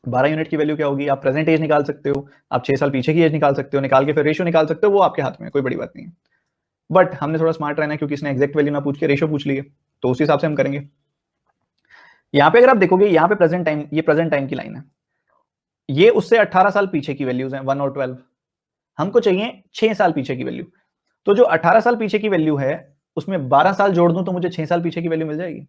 12 यूनिट की वैल्यू क्या होगी। आप प्रेजेंट एज निकाल सकते हो, आप 6 साल पीछे की एज निकाल सकते हो, निकाल के फिर रेशियो निकाल सकते हो, वो आपके हाथ में, कोई बड़ी बात नहीं है। बट हमने थोड़ा स्मार्ट रहना है क्योंकि इसने एग्जैक्ट वैल्यू ना पूछ के रेशियो पूछ ली है, तो उस हिसाब से हम करेंगे। यहाँ पे अगर आप देखोगे, यहाँ पे प्रेजेंट टाइम, ये प्रेजेंट टाइम की लाइन है, ये उससे 18 साल पीछे की वैल्यूज हैं 1 और 12। हमको चाहिए 6 साल पीछे की वैल्यू। तो जो 18 साल पीछे की वैल्यू है उसमें 12 साल जोड़ दूं तो मुझे 6 साल पीछे की वैल्यू मिल जाएगी।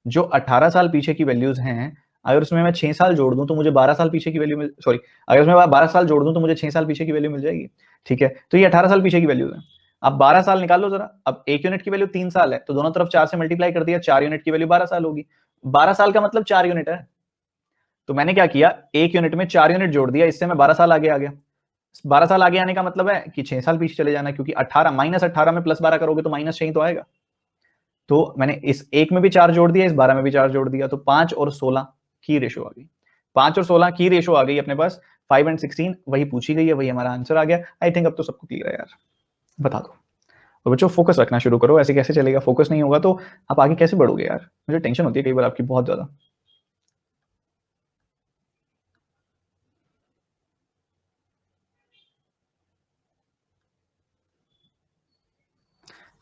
जो 18 साल पीछे की वैल्यूज हैं, अगर उसमें मैं 6 साल जोड़ दूं तो मुझे 12 साल पीछे की वैल्यू मिल, सॉरी, अगर उसमें 12 साल जोड़ दूं तो मुझे 6 साल पीछे की वैल्यू मिल जाएगी, ठीक है। तो ये 18 साल पीछे की वैल्यूज है। अब 12 साल निकाल लो जरा, अब 1 यूनिट की वैल्यू 3 साल है तो दोनों तरफ 4 से मल्टीप्लाई कर दिया, 4 यूनिट की वैल्यू 12 साल होगी। 12 साल का मतलब 4 यूनिट है, तो मैंने क्या किया, 1 यूनिट में 4 यूनिट जोड़ दिया, इससे मैं 12 साल आगे आ गया। 12 साल आगे आने का मतलब है कि 6 साल पीछे चले जाना, क्योंकि 18 -18 में +12 करोगे तो -6 तो आएगा। तो मैंने इस एक में भी 4 जोड़ दिया, इस 12 में भी 4 जोड़ दिया, तो 5 और 16 की रेशो आ गई। 5 और 16 की रेशो आ गई अपने पास। 5 एंड 16 वही पूछी गई है, वही हमारा आंसर आ गया। आई थिंक अब तो सबको क्लियर है यार, बता दो। तो बच्चों फोकस रखना शुरू करो, ऐसे कैसे चलेगा, फोकस नहीं होगा तो आप आगे कैसे बढ़ोगे यार। मुझे टेंशन होती है कई बार आपकी बहुत ज्यादा।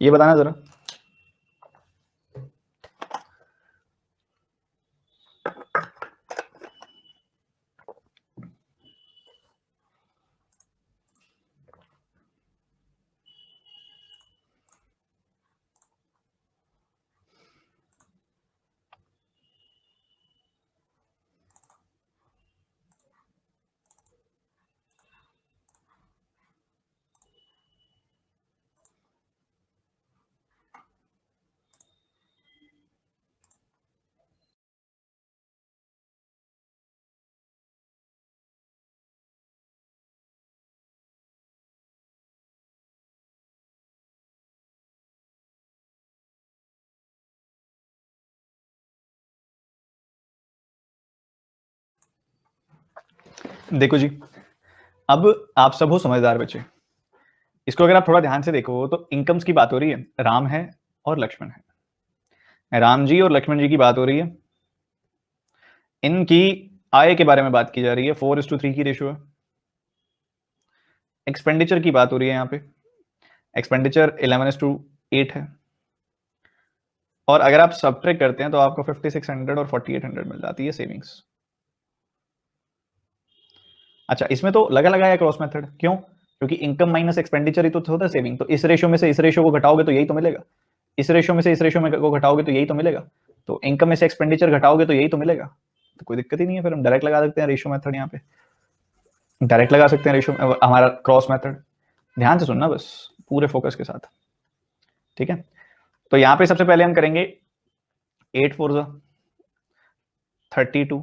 ये बताना जरा। देखो जी, अब आप सब हो समझदार बच्चे, इसको अगर आप थोड़ा ध्यान से देखो तो इनकम्स की बात हो रही है, राम है और लक्ष्मण है, राम जी और लक्ष्मण जी की बात हो रही है, इनकी आय के बारे में बात की जा रही है, 4:3 की रेशियो है। एक्सपेंडिचर की बात हो रही है, यहाँ पे एक्सपेंडिचर 11:8 है, और अगर आप सब्ट्रैक्ट करते हैं तो आपको 5600 और 4800 मिल जाती है सेविंग्स। अच्छा, इसमें तो लगा लगाया क्रॉस मेथड, क्यों? क्योंकि इनकम माइनस एक्सपेंडिचर ही तो होता है सेविंग, तो इस रेशियो में से इस रेशियो को घटाओगे तो यही तो मिलेगा, इस रेशियो में से इस रेशियो में को घटाओगे तो यही तो मिलेगा, तो इनकम में से एक्सपेंडिचर घटाओगे तो यही तो मिलेगा, तो कोई दिक्कत ही नहीं है, फिर हम डायरेक्ट लगा सकते हैं रेशियो मेथड, यहाँ पे डायरेक्ट लगा सकते हैं रेशियो, हमारा क्रॉस मेथड। ध्यान से सुनना बस, पूरे फोकस के साथ, ठीक है। तो यहाँ पे सबसे पहले हम करेंगे 8 4 32,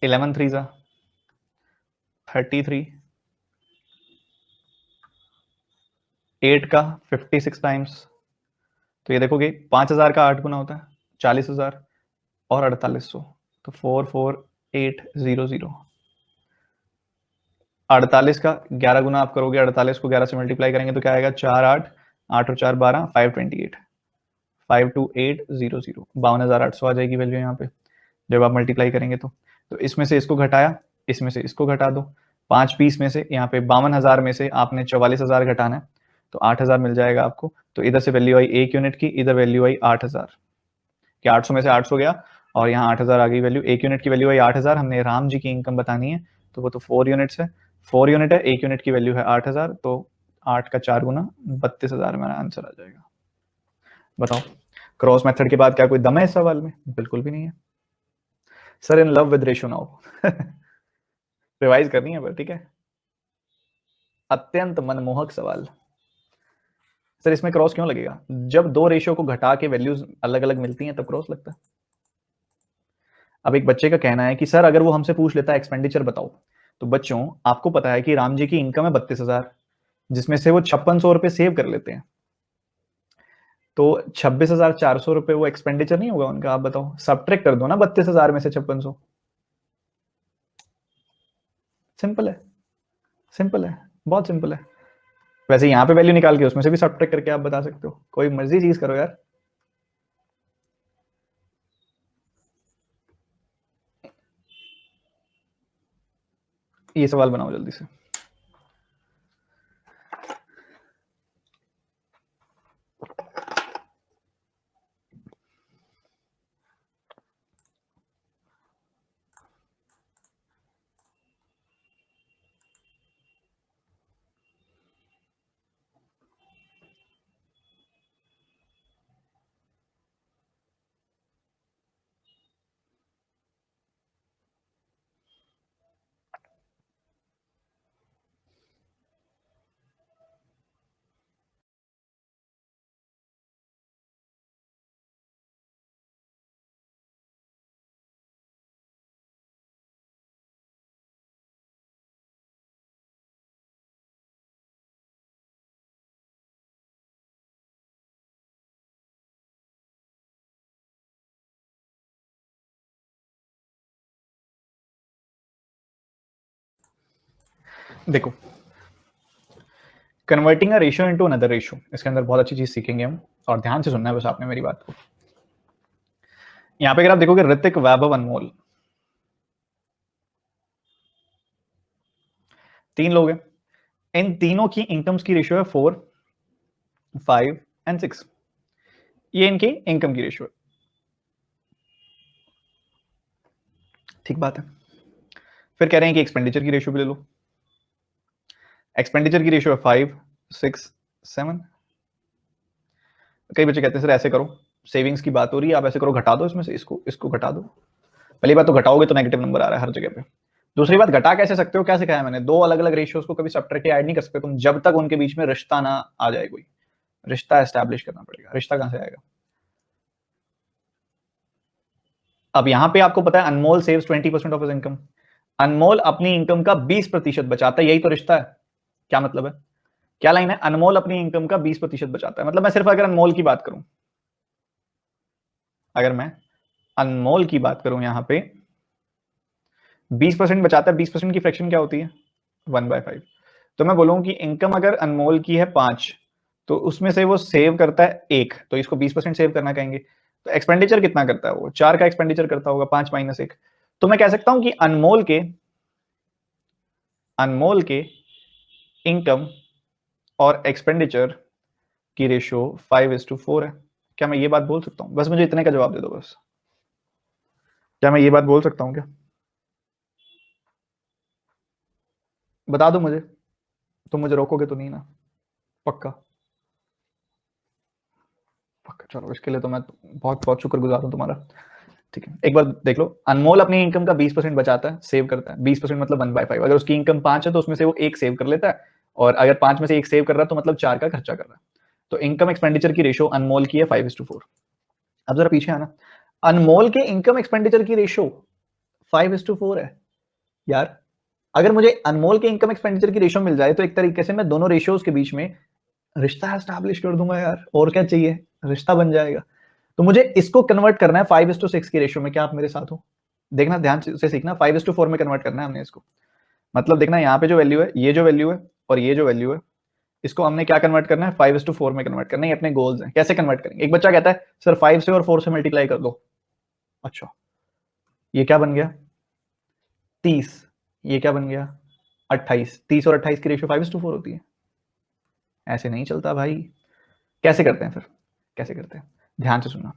11 3 33, 8 का 56 टाइम्स, तो ये देखोगे 5000 का 8 गुना होता है 40,000 और 4800, तो 44800, 48 का 11 गुना आप करोगे, 48 को 11 से मल्टीप्लाई करेंगे तो क्या आएगा, 4 8, 8 और 4 12, 528, 52800, 52,800 आ जाएगी वैल्यू यहाँ पे जब आप मल्टीप्लाई करेंगे तो इसमें से इसको घटाया, इसमें से इसको घटा दो, 5 पीस में से यहाँ पे 52,000 में से आपने 44,000 घटाना है तो 8,000 मिल जाएगा आपको। तो इधर से वैल्यू आई 1 यूनिट की, इधर वैल्यू आई 8,000 कि 800 में से 800 गया और यहाँ 8,000 आ गई वैल्यू। 1 यूनिट की वैल्यू आई 8,000, हमने राम जी की इनकम बतानी है तो वो तो 4 यूनिट्स है, 4 यूनिट है, 1 यूनिट की वैल्यू है 8,000, तो 8 का 4 गुना 32,000 मेरा आंसर आ जाएगा। बताओ क्रॉस मेथड के बाद क्या कोई दम है इस सवाल में? बिल्कुल भी नहीं है। Sir in love with ratio now revise करनी है पर, ठीक है। अत्यंत मनमोहक सवाल। सर इसमें क्रॉस क्यों लगेगा? जब दो रेशियो को घटा के वैल्यूज अलग अलग मिलती हैं तब क्रॉस लगता है। अब एक बच्चे का कहना है कि सर अगर वो हमसे पूछ लेता है एक्सपेंडिचर बताओ, तो बच्चों आपको पता है कि राम जी की इनकम है 32,000, जिसमें से वो 5600 रुपए सेव कर लेते हैं, तो 26,400 रुपए वो एक्सपेंडिचर नहीं होगा उनका? आप बताओ, सब्ट्रैक्ट कर दो ना 32,000 में से 5600। सिंपल है, सिंपल है, बहुत सिंपल है। वैसे यहाँ पे वैल्यू निकाल के उसमें से भी सब्ट्रैक्ट करके आप बता सकते हो, कोई मर्जी चीज करो यार। ये सवाल बनाओ जल्दी से। देखो, converting a ratio into another ratio, इसके अंदर बहुत अच्छी चीज सीखेंगे हम, और ध्यान से सुनना है बस आपने मेरी बात को। यहाँ पे अगर आप देखोगे ऋतिक, वैभव, अनमोल, 3 लोग हैं। इन तीनों की इनकम्स की रेशियो है 4, 5 एंड 6। ये इनकी इनकम की रेशियो है, ठीक बात है। फिर कह रहे हैं कि एक्सपेंडिचर की रेशियो भी ले लो। एक्सपेंडिचर की रेशियो है 5, 6, 7। कई बच्चे कहते हैं सर ऐसे करो, सेविंग्स की बात हो रही है, आप ऐसे करो, घटा दो इसमें से इसको, इसको घटा दो। पहली बात तो घटाओगे तो नेगेटिव नंबर आ रहा है हर जगह पे। दूसरी बात, घटा कैसे सकते हो? क्या सिखाया मैंने? दो अलग अलग रेशियोज को कभी सब्ट्रैक्ट ऐड नहीं कर सकते तुम जब तक उनके बीच में रिश्ता ना आ जाए। कोई रिश्ता एस्टैब्लिश करना पड़ेगा। रिश्ता कहां से आएगा? अब यहां पे आपको पता है अनमोल सेव्स 20% ऑफ हिज इनकम। अनमोल अपनी इनकम का 20% बचाता है, यही तो रिश्ता है। क्या मतलब है? क्या लाइन है? अनमोल अपनी इनकम का 20% बचाता है। मतलब मैं सिर्फ अगर अनमोल की बात करूं, अगर मैं अनमोल की बात करूं यहां पे 20% बचाता है। 20% की फ्रैक्शन क्या होती है? 1/5। तो मैं बोलूं कि इनकम अगर अनमोल की है 5, तो उसमें से वो सेव करता है 1, तो इसको 20% सेव करना कहेंगे। तो एक्सपेंडिचर कितना करता है? वो 4 का एक्सपेंडिचर करता होगा, 5 माइनस 1। तो मैं कह सकता हूं कि अनमोल के इनकम और एक्सपेंडिचर की रेशियो 5:4 है। क्या मैं ये बात बोल सकता हूं? बस मुझे इतने का जवाब दे दो बस। क्या मैं ये बात बोल सकता हूं क्या? बता दो मुझे, तुम मुझे रोकोगे तो नहीं ना? पक्का? पक्का, चलो इसके लिए तो मैं बहुत बहुत शुक्रगुजार हूं तुम्हारा। ठीक है, एक बार देख लो, अनमोल अपनी इनकम का 20% बचाता है, सेव करता है। 20% मतलब 1/5। अगर उसकी इनकम 5 है तो उसमें से वो 1 सेव कर लेता है, और अगर 5 में से 1 सेव कर रहा है तो मतलब 4 का खर्चा कर रहा है। तो इनकम एक्सपेंडिचर की रेशियो अनमोल की है 5:4। अब जरा पीछे आना, अनमोल के इनकम एक्सपेंडिचर की रेशियो 5:4 है। यार अगर मुझे अनमोल के इनकम एक्सपेंडिचर की रेशियो मिल जाए तो एक तरीके से मैं दोनों रेशियोज के बीच में रिश्ता एस्टैब्लिश कर दूंगा यार, और क्या चाहिए, रिश्ता बन जाएगा। तो मुझे इसको कन्वर्ट करना है 5:6 की रेशियो में। क्या आप मेरे साथ हो? देखना ध्यान से सीखना, 5:4 में कन्वर्ट करना है हमने इसको। मतलब देखना यहाँ पे जो वैल्यू है, ये जो वैल्यू है और ये जो वैल्यू है, इसको हमने क्या कन्वर्ट करना है, 5:4 में कन्वर्ट करना है। ये अपने गोल्स हैं। कैसे कन्वर्ट करेंगे? एक बच्चा कहता है सर 5 से और 4 से मल्टीप्लाई कर दो। अच्छा, ये क्या बन गया 30, ये क्या बन गया 28। 30 और 28 की रेशियो 5:4 होती है। ऐसे नहीं चलता भाई। कैसे करते हैं फिर? कैसे करते हैं, ध्यान से सुनना।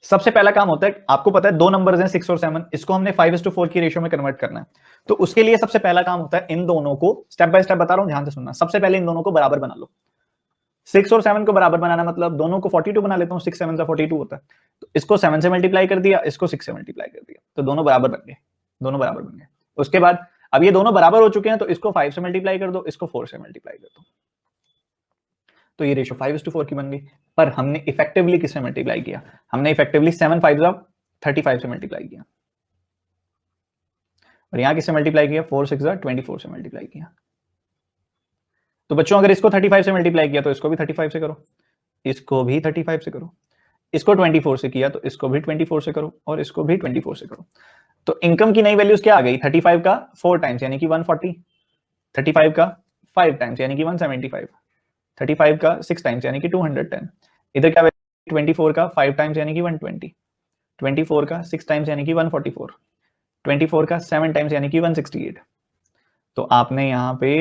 सबसे पहला काम होता है, आपको पता है दो नंबर्स हैं 6 और 7, इसको हमने 5:4 की रेशियो में कन्वर्ट करना है। तो उसके लिए सबसे पहला काम होता है इन दोनों को, स्टेप बाय स्टेप बता रहा हूं, ध्यान से सुनना। सबसे पहले इन दोनों को बराबर बना लो। 6 और 7 को बराबर बनाना मतलब दोनों को 42 बना लेता हूं। 6 7 से 42 होता है। तो इसको 7 से मल्टीप्लाई कर दिया, इसको 6 से मल्टीप्लाई कर दिया, तो दोनों बराबर बन गए। दोनों बराबर बन गए। उसके बाद अब ये दोनों बराबर हो चुके हैं, तो इसको 5 से मल्टीप्लाई कर दो, इसको 4 से मल्टीप्लाई कर दो, तो ये रेशियो 5:4 की बन गई। पर हमने इफेक्टिवली किससे मल्टीप्लाई किया? हमने इफेक्टिवली 7 5 35 से मल्टीप्लाई किया, और यहां किससे मल्टीप्लाई किया? 4 6 24 से मल्टीप्लाई किया। तो बच्चों अगर इसको 35 से मल्टीप्लाई किया तो इसको भी 35 से करो, इसको भी 35 से करो, इसको 24 से किया तो इसको भी 24 से करो, और इसको भी 24 से करो। तो इनकम की नई वैल्यूज क्या आ गई? 35 का 4 टाइम्स यानी कि 140, 35 का 5 टाइम्स यानी कि 175, 35 का 6 टाइम्स यानी कि 210। इधर क्या? 24 का 5 टाइम्स यानी कि 120, 24 का 6 टाइम्स यानी कि 144, 24 का 7 टाइम्स यानी कि 168। तो आपने यहाँ पे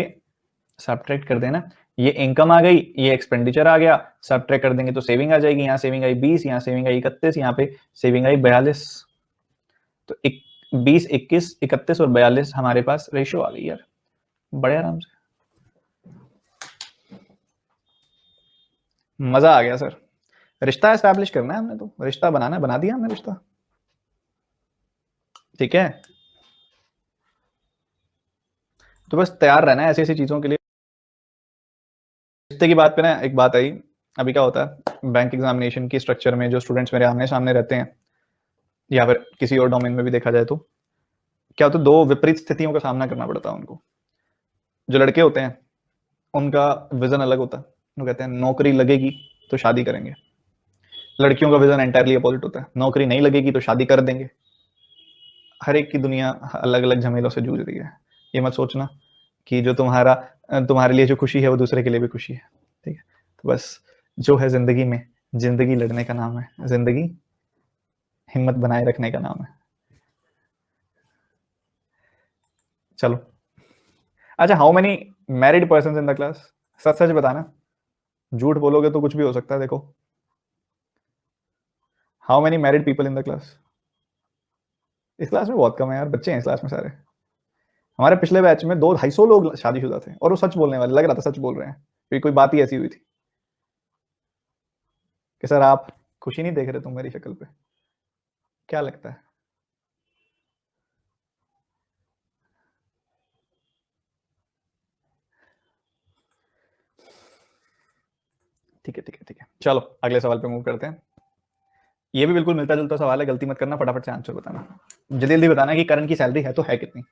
सब्ट्रैक्ट कर देना। ये इनकम आ गई, ये एक्सपेंडिचर आ गया, सब्ट्रैक्ट कर देंगे तो सेविंग आ जाएगी। यहाँ सेविंग आई 20, यहाँ सेविंग आई 31, यहाँ पे सेविंग आई 42। तो 20 21 31 और 42 हमारे पास रेशियो आ गई यार, बड़े आराम से। मजा आ गया सर। रिश्ता एस्टैब्लिश करना है हमने, तो रिश्ता बनाना है, बना दिया हमने रिश्ता। ठीक है, तो बस तैयार रहना है ऐसी ऐसी चीजों के लिए। रिश्ते की बात पे ना एक बात आई। अभी क्या होता है बैंक एग्जामिनेशन की स्ट्रक्चर में, जो स्टूडेंट्स मेरे आमने सामने रहते हैं या फिर किसी और डोमेन में भी देखा जाए, तो क्या होता है दो विपरीत स्थितियों का सामना करना पड़ता है उनको। जो लड़के होते हैं उनका विजन अलग होता है। वो कहते हैं नौकरी लगेगी तो शादी करेंगे। लड़कियों का विजन एंटायरली अपोजिट होता है, नौकरी नहीं लगेगी तो शादी कर देंगे। हर एक की दुनिया अलग अलग झमेलों से जूझ रही है। ये मत सोचना कि जो तुम्हारे लिए जो खुशी है वो दूसरे के लिए भी खुशी है। ठीक है, तो बस जो है जिंदगी में, जिंदगी लड़ने का नाम है, जिंदगी हिम्मत बनाए रखने का नाम है। चलो, अच्छा, how many married person in the class? सच सच बताना, झूठ बोलोगे तो कुछ भी हो सकता है। देखो, how many married people in the class? इस क्लास में बहुत कम है यार, बच्चे हैं इस क्लास में सारे। हमारे पिछले बैच में 200-250 लोग शादीशुदा थे, और वो सच बोलने वाले, लग रहा था सच बोल रहे हैं, क्योंकि कोई बात ही ऐसी हुई थी कि सर आप खुशी नहीं देख रहे तुम मेरी शक्ल पे, क्या लगता है? ठीक है ठीक है ठीक है, चलो अगले सवाल पे मूव करते हैं। ये भी बिल्कुल मिलता जुलता सवाल है, गलती मत करना, फटाफट से आंसर बताना। जल्दी जल्दी बताना कि करण की सैलरी है तो है कितनी।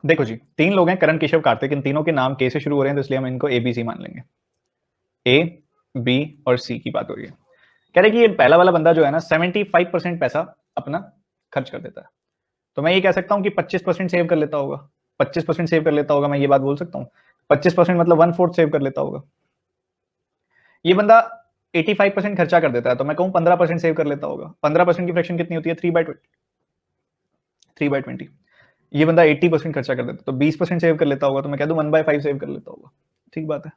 देखो जी, 3 लोग हैं, करण केशव कार्तिक, इन तीनों के नाम के से शुरू हो रहे हैं, तो इसलिए हम इनको ABC मान लेंगे। ए, बी और सी की बात हो रही है। कह रहे कि ये पहला वाला बंदा जो है ना 75% पैसा अपना खर्च कर देता है, तो मैं ये कह सकता हूँ कि 25% सेव कर लेता होगा, 25% सेव कर लेता होगा, मैं ये बात बोल सकता हूँ। 25% मतलब 1/4 सेव कर लेता होगा। ये बंदा 85% खर्चा कर देता है, तो मैं कहूँ 15% सेव कर लेता होगा। 15% की फ्रैक्शन कितनी होती है? 3/20, 3/20। ये बंदा 80% खर्चा कर देता है, तो 20% सेव कर लेता होगा, तो मैं कह दूं 1/5 सेव कर लेता होगा। ठीक बात है।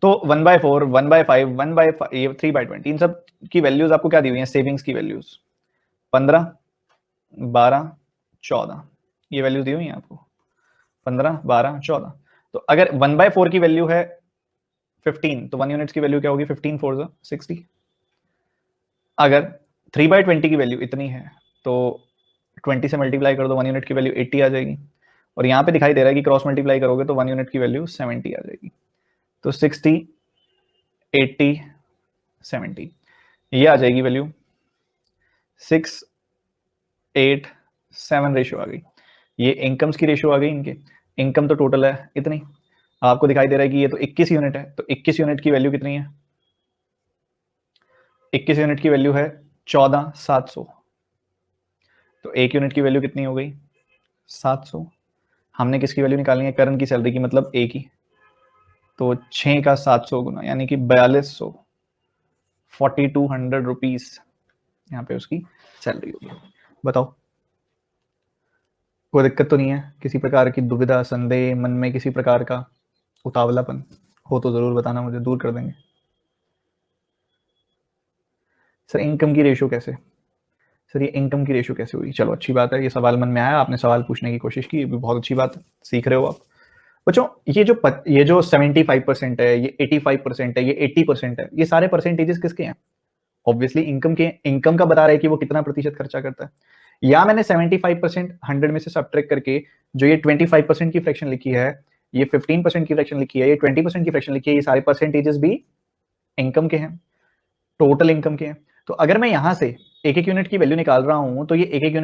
तो 1/4, 1/5, 1/5, ये 3/20, इन सब की वैल्यूज आपको क्या दी हुई है? सेविंग्स की वैल्यूज 15, 12, 14, ये वैल्यूज दी हुई है आपको, 15, 12, 14। तो अगर 1/4 की वैल्यू है 15, तो 1 यूनिट्स की वैल्यू क्या होगी? 15 4 60। अगर 3/20 की वैल्यू इतनी है, तो 20 से मल्टीप्लाई कर दो, 1 यूनिट की वैल्यू 80 आ जाएगी। और यहाँ पे दिखाई दे रहा है कि क्रॉस मल्टीप्लाई करोगे तो 1 यूनिट की वैल्यू 70 आ जाएगी। तो 60, 80, 70, ये आ जाएगी वैल्यू। 6, 8, 7 रेशियो आ गई। ये इनकम्स की रेशियो आ गई इनके। इनकम तो टोटल है इतनी, आपको दिखाई दे रहा है कि ये तो 21 यूनिट है, तो 21 यूनिट की वैल्यू कितनी है? 21 यूनिट की वैल्यू है 14,700। तो 1 यूनिट की वैल्यू कितनी हो गई? 700। हमने किसकी वैल्यू निकालनी है? करण की सैलरी की, मतलब ए की। तो 6 का 700 गुना, यानी कि 4200, 4200 रुपीज यहाँ पे उसकी सैलरी होगी। बताओ, कोई दिक्कत तो नहीं है? किसी प्रकार की दुविधा, संदेह, मन में किसी प्रकार का उतावलापन हो तो जरूर बताना, मुझे दूर कर देंगे। सर इनकम की रेशियो कैसे? सर ये इनकम की रेशियो कैसे हुई? चलो अच्छी बात है, ये सवाल मन में आया, आपने सवाल पूछने की कोशिश की, ये भी बहुत अच्छी बात है, सीख रहे हो आप। बच्चों ये जो 75% है, ये 85% है, ये 80% है, ये सारे परसेंटेजेस किसके हैं? ऑब्वियसली इनकम के। इनकम का बता रहा है कि वो कितना प्रतिशत खर्चा करता है। या मैंने 75% 100 में से सब्ट्रैक्ट करके जो ये 25% की फ्रैक्शन लिखी है, ये 15% की फ्रैक्शन लिखी है, ये 20% की फ्रैक्शन लिखी है, ये सारे परसेंटेजेस भी इनकम के हैं, टोटल इनकम के हैं। तो अगर मैं यहां से एक एक यूनिट की वैल्यू निकाल रहा हूं, तो ये एक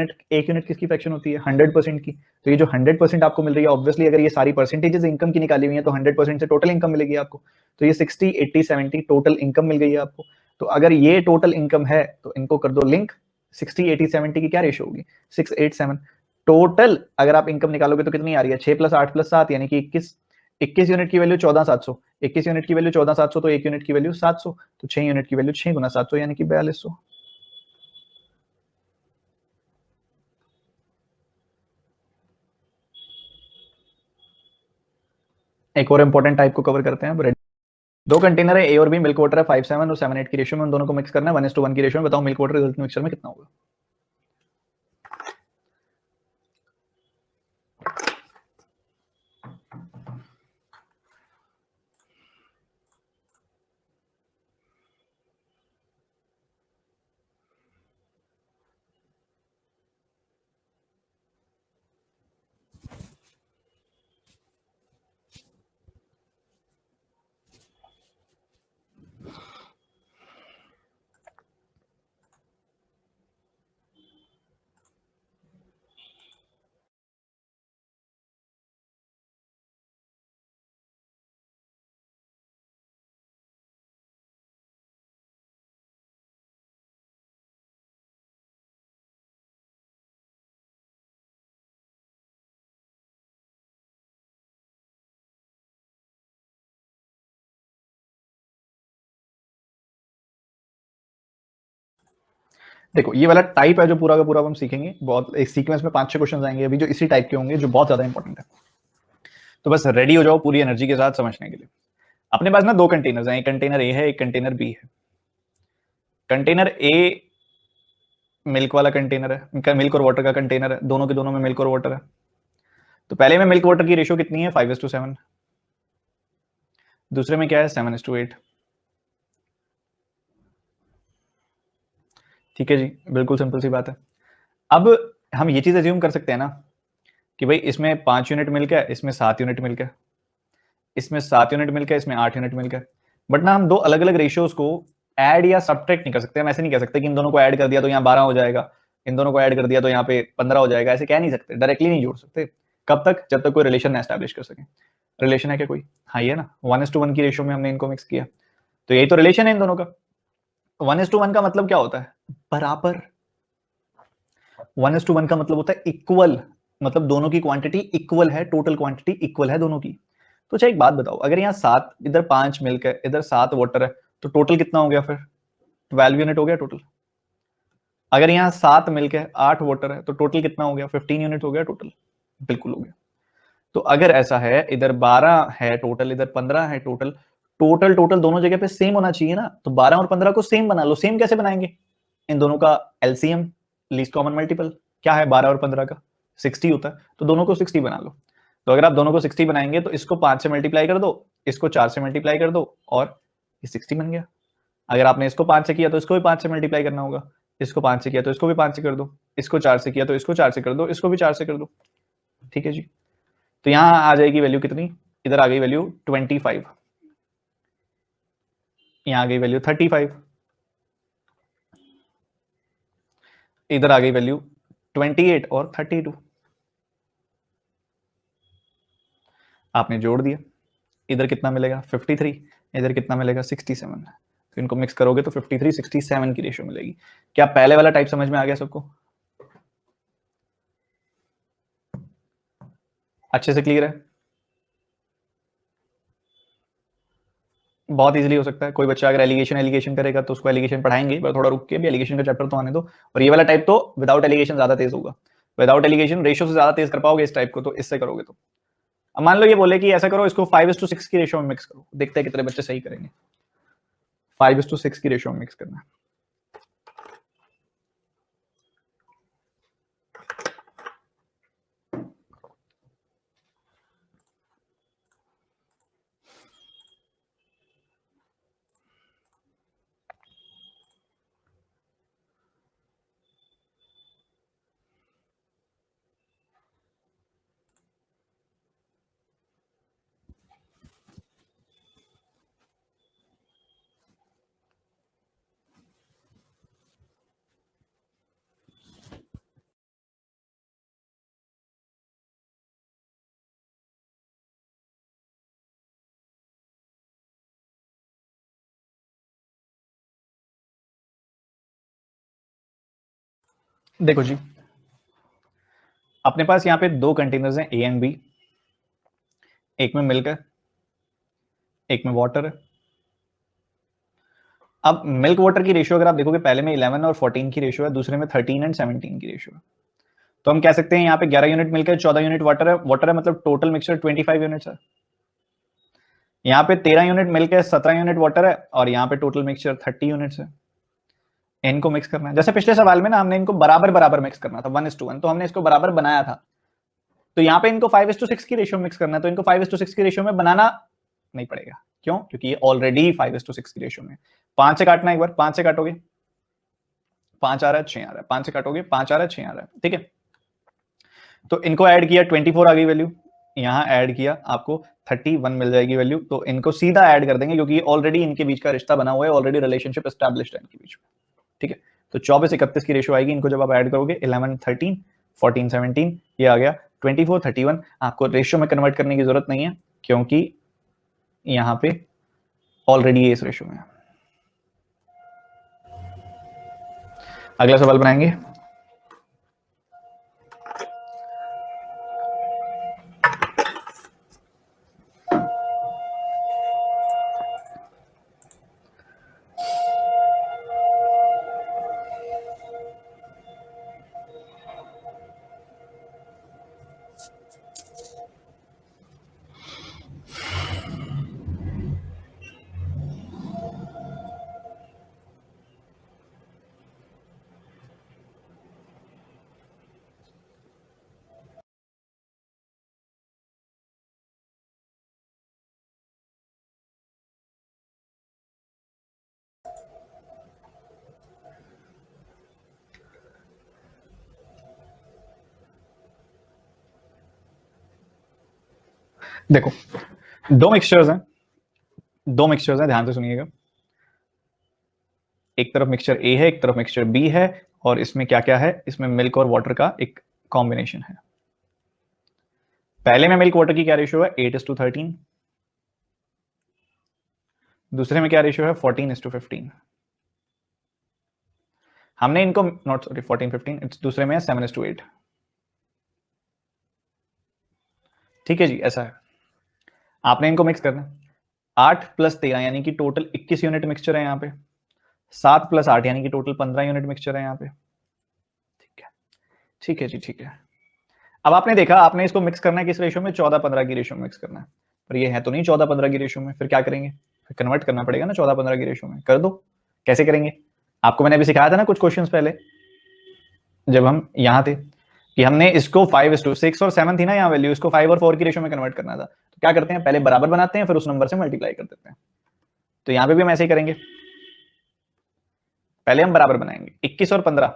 यूनिट किसकी फ्रैक्शन होती है? 100% की। तो ये जो 100% आपको मिल रही है, ऑब्वियसली अगर ये सारी परसेंटेजेस इनकम की निकाली हुई है, तो 100% से टोटल इनकम मिलेगी आपको। तो ये 60, 80, 70 टोटल इनकम मिल गई है आपको। तो अगर ये टोटल इनकम है, तो इनको कर दो लिंक। 60, 80, 70 की क्या रेशियो होगी? 6, 8, 7। टोटल अगर आप इनकम निकालोगे तो कितनी आ रही है? 6 + 8 + 7, यानी कि 21। 21 यूनिट की वैल्यू 14,700, 21 यूनिट की वैल्यू 14,700, तो 1 यूनिट की वैल्यू 700। तो 6 यूनिट की वैल्यू 6 गुना 700, यानी कि 4200। एक और इंपॉर्टेंट टाइप को कवर करते हैं अब। दो कंटेनर है, ए और बी, मिल्क वाटर है 5:7 और 7:8 की रेशियो में, उन दोनों को मिक्स करना है 1:1 की रेशियो में। बताओ मिल्क वाटर रिजल्ट मिक्सचर में कितना होगा? देखो ये वाला टाइप है जो पूरा का पूरा हम सीखेंगे, बहुत एक सीक्वेंस में 5-6 क्वेश्चन आएंगे अभी जो इसी टाइप के होंगे, जो बहुत ज्यादा इंपॉर्टेंट है। तो बस रेडी हो जाओ पूरी एनर्जी के साथ समझने के लिए। अपने पास ना दो कंटेनर्स हैं, एक कंटेनर ए है, एक कंटेनर बी है। कंटेनर ए मिल्क वाला कंटेनर है, मिल्क और वाटर का कंटेनर है, दोनों के दोनों में मिल्क और वाटर है। तो पहले में मिल्क वाटर की रेशियो कितनी है? 5:7। दूसरे में क्या है? 7:8। ठीक है जी, बिल्कुल सिंपल सी बात है। अब हम ये चीज अज्यूम कर सकते हैं ना कि भाई इसमें 5 यूनिट मिल गया, इसमें 7 यूनिट मिल गया, इसमें 7 यूनिट मिल गया, इसमें 8 यूनिट मिल गया। बट ना हम दो अलग अलग रेशियोज को ऐड या सब्ट्रैक्ट नहीं कर सकते। हम ऐसे नहीं कह सकते कि इन दोनों को ऐड कर दिया तो यहाँ 12 हो जाएगा, इन दोनों को ऐड कर दिया तो यहाँ पे 15 हो जाएगा, ऐसे कह नहीं सकते, डायरेक्टली नहीं जोड़ सकते। कब तक? जब तक कोई रिलेशन ना एस्टैब्लिश कर सके। रिलेशन है क्या कोई? हाँ ये ना, 1:1 की रेशियो में हमने इनको मिक्स किया, तो यही तो रिलेशन है इन दोनों का। 1:1 का मतलब क्या होता है? बराबर। 1:1 का मतलब होता है इक्वल, मतलब दोनों की क्वांटिटी इक्वल है, टोटल क्वांटिटी इक्वल है दोनों की। तो अच्छा एक बात बताओ, अगर यहाँ 7, इधर 5 मिल्क है, इधर 7 वाटर है, तो टोटल कितना हो गया फिर? 12 यूनिट हो गया टोटल। अगर यहाँ 7 मिल्क है, 8 वाटर है, तो टोटल कितना हो गया? 15 यूनिट हो गया टोटल। बिल्कुल हो गया। तो अगर ऐसा है, इधर 12 है टोटल, इधर 15 है टोटल, टोटल टोटल दोनों जगह पे सेम होना चाहिए ना। तो 12 और 15 को सेम बना लो। सेम कैसे बनाएंगे? इन दोनों का एलसीएम, लीस्ट कॉमन मल्टीपल, क्या है 12 और 15 का? 60 होता है। तो दोनों को 60 बना लो। तो अगर आप दोनों को 60 बनाएंगे तो इसको 5 से मल्टीप्लाई कर दो, इसको 4 से मल्टीप्लाई कर दो, और ये 60 बन गया। अगर आपने इसको 5 से किया तो इसको भी 5 से मल्टीप्लाई करना होगा, इसको 5 से किया तो इसको भी 5 से कर दो, इसको 4 से किया तो इसको 4 से कर दो, इसको भी 4 से कर दो। ठीक है जी। तो यहां आ जाएगी वैल्यू कितनी? इधर आ गई वैल्यू 25, यहां आ गई वैल्यू 35, इधर आ गई वैल्यू 28 और 32। आपने जोड़ दिया, इधर कितना मिलेगा? 53, इधर कितना मिलेगा? 67। तो इनको मिक्स करोगे तो 53 67 की रेशियो मिलेगी। क्या पहले वाला टाइप समझ में आ गया सबको? अच्छे से क्लियर है? बहुत इजीली हो सकता है। कोई बच्चा अगर एलिगेशन करेगा तो उसको एलिगेशन पढ़ाएंगे, पर थोड़ा रुक के भी एलिगेशन का चैप्टर तो आने दो। और ये वाला टाइप तो विदाउट एलिगेशन ज्यादा तेज होगा। विदाउट एलिगेशन रेशियो से ज्यादा तेज कर पाओगे इस टाइप को तो इससे करोगे तो। अब मान लो ये बोले कि ऐसा करो, इसको 5:6 की रेशियो में मिक्स करो, देखते हैं कितने बच्चे सही करेंगे। 5:6 की रेशियो में मिक्स करना है। देखो जी, अपने पास यहाँ पे दो कंटेनर्स हैं, ए एंड बी। एक में मिल्क है, एक में वाटर है। अब मिल्क वाटर की रेशियो अगर आप देखोगे, पहले में 11 और 14 की रेशियो है, दूसरे में 13 एंड 17 की रेशियो है। तो हम कह सकते हैं यहाँ पे 11 यूनिट मिल्क है, 14 यूनिट वाटर है। वाटर है मतलब टोटल मिक्सचर 25 यूनिट्स है। यहाँ पे 13 यूनिट मिल्क है, 17 यूनिट वाटर है, और यहाँ पे टोटल मिक्सचर 30 यूनिट्स है। इनको मिक्स करना है। जैसे पिछले सवाल में ना हमने इनको बराबर बराबर मिक्स करना था, 1:1, तो हमने इसको बराबर बनाया था। तो यहाँ पे इनको 5:6 की रेशियो में मिक्स करना है, तो इनको 5:6 की रेशियो में बनाना नहीं पड़ेगा। क्यों? क्योंकि ये ऑलरेडी 5:6 की रेशियो में। 5 से काटना, एक बार 5 से काटोगे 5 आ रहा है, 6 आ रहा है, 5 से काटोगे 5 आ रहा है, 6 आ रहा है। ठीक है, तो इनको ऐड किया, 24 आ गई वैल्यू। यहाँ ऐड किया, आपको 31 मिल जाएगी वैल्यू। तो इनको सीधा ऐड कर देंगे क्योंकि ऑलरेडी इनके बीच का रिश्ता बना हुआ है, ऑलरेडी रिलेशनशिप एस्टैब्लिश्ड है इनके बीच में। ठीक है, तो 24-31 की रेशियो आएगी। इनको जब आप ऐड करोगे, 11 13 14 17, ये आ गया 24 31। आपको रेशियो में कन्वर्ट करने की जरूरत नहीं है क्योंकि यहाँ पे ऑलरेडी ये इस रेशियो में है। अगला सवाल बनाएंगे। देखो, दो मिक्सचर्स हैं, ध्यान से सुनिएगा। एक तरफ मिक्सचर ए है, एक तरफ मिक्सचर बी है, और इसमें क्या क्या है? इसमें मिल्क और वाटर का एक कॉम्बिनेशन है। पहले में मिल्क वाटर की क्या रेशियो है? 8:13। दूसरे में क्या रेशियो है? 14:15। हमने इनको नॉट सॉरी 14 15 इट्स दूसरे में है 7:8। ठीक है जी, ऐसा है। आपने इनको मिक्स करना है। 8 + 13 यानी कि टोटल 21 यूनिट मिक्सचर है यहाँ पे। 7 + 8 यानी कि टोटल 15 यूनिट मिक्सचर है यहाँ पे। ठीक है, ठीक है जी, ठीक है। अब आपने देखा, आपने इसको मिक्स करना है किस रेशियो में? 14-15 की रेशियो में मिक्स करना है। पर ये है तो नहीं 14-15 की रेशियो में, फिर क्या करेंगे? फिर कन्वर्ट करना पड़ेगा ना 14-15 की रेशियो में। कर दो। कैसे करेंगे? आपको मैंने अभी सिखाया था ना कुछ क्वेश्चंस पहले, जब हम यहाँ थे, कि हमने इसको 5:6 और 7 थी ना यहाँ वैल्यू, इसको 5 और 4 की रेशियो में कन्वर्ट करना था। तो क्या करते हैं, पहले बराबर बनाते हैं, फिर उस नंबर से मल्टीप्लाई कर देते हैं। तो यहाँ पे भी हम ऐसे ही करेंगे। पहले हम बराबर बनाएंगे। 21 और 15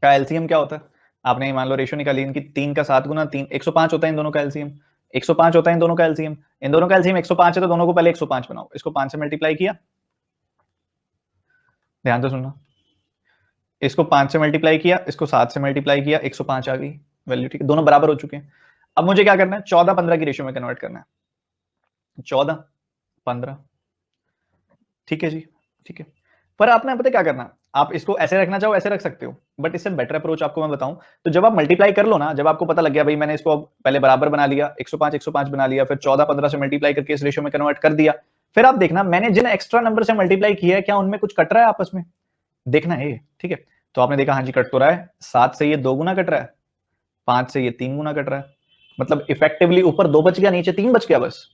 का एलसीएम क्या होता है? आपने मान लो रेशियो निकाली इनकी, 3 का 7 गुना 3, 105 होता है इन दोनों का एलसीएम। 105 होता है इन दोनों का एलसीएम। इन दोनों का एलसीएम 105 है, तो दोनों को पहले 105 बनाओ। इसको 5 से मल्टीप्लाई किया, ध्यान से सुनना। इसको 5 से मल्टीप्लाई किया, इसको 7 से मल्टीप्लाई किया, 105 आ गई वैल्यू। ठीक है, दोनों बराबर हो चुके हैं। अब मुझे क्या करना है? 14-15 की रेशियो में कन्वर्ट करना है। 14-15। ठीक है जी, ठीक है। पर आपने पता क्या करना, आप इसको ऐसे रखना चाहो ऐसे रख सकते हो, बट इससे बेटर अप्रोच आपको मैं बताऊं तो जब आप मल्टीप्लाई कर लो ना, जब आपको पता लग गया भाई मैंने इसको पहले बराबर बना लिया, 105 बना लिया, फिर 14-15 से मल्टीप्लाई करके इस रेशियो में कन्वर्ट कर दिया, फिर आप देखना मैंने जिन एक्स्ट्रा नंबर से मल्टीप्लाई किया है क्या उनमें कुछ कट रहा है आपस में, देखना है ये। ठीक है, तो आपने देखा हाँ जी कट तो रहा है। 7 से ये 2 गुना कट रहा है, 5 से ये 3 गुना कट रहा है। मतलब इफेक्टिवली ऊपर 2 बच गया, नीचे 3 बच गया बस।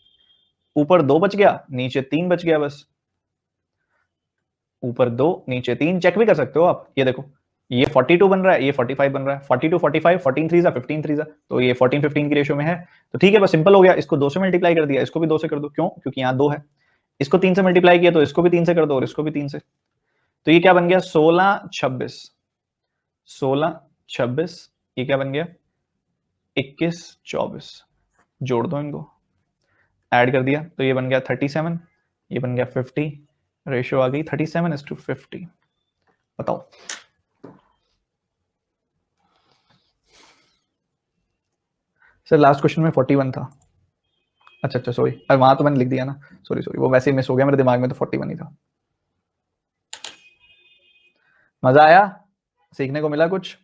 ऊपर 2 बच गया, नीचे 3 बच गया बस। ऊपर 2 नीचे 3, चेक भी कर सकते हो आप। ये देखो, ये 42 बन रहा है, ये 45 बन रहा है। 42 45, 14 3 15 3, तो ये 14 15 की रेशियो में है। तो ठीक है, बस सिंपल हो गया। इसको 2 से मल्टीप्लाई कर दिया, इसको भी 2 से कर दो। क्यों? क्योंकि यहाँ 2 है। इसको 3 से मल्टीप्लाई किया तो इसको भी 3 से कर दो और इसको भी 3 से। तो ये क्या बन गया? 16 26। 16 26, ये क्या बन गया? 21 24। जोड़ दो इनको, ऐड कर दिया तो ये बन गया 37, ये बन गया 50। रेशियो आ गई 37:50। बताओ। सर लास्ट क्वेश्चन में 41 था। अच्छा अच्छा, सॉरी, वहां तो मैंने लिख दिया ना, सॉरी सॉरी, वो वैसे ही मिस हो गया मेरे दिमाग में, तो 41 ही था। मजा आया? सीखने को मिला कुछ?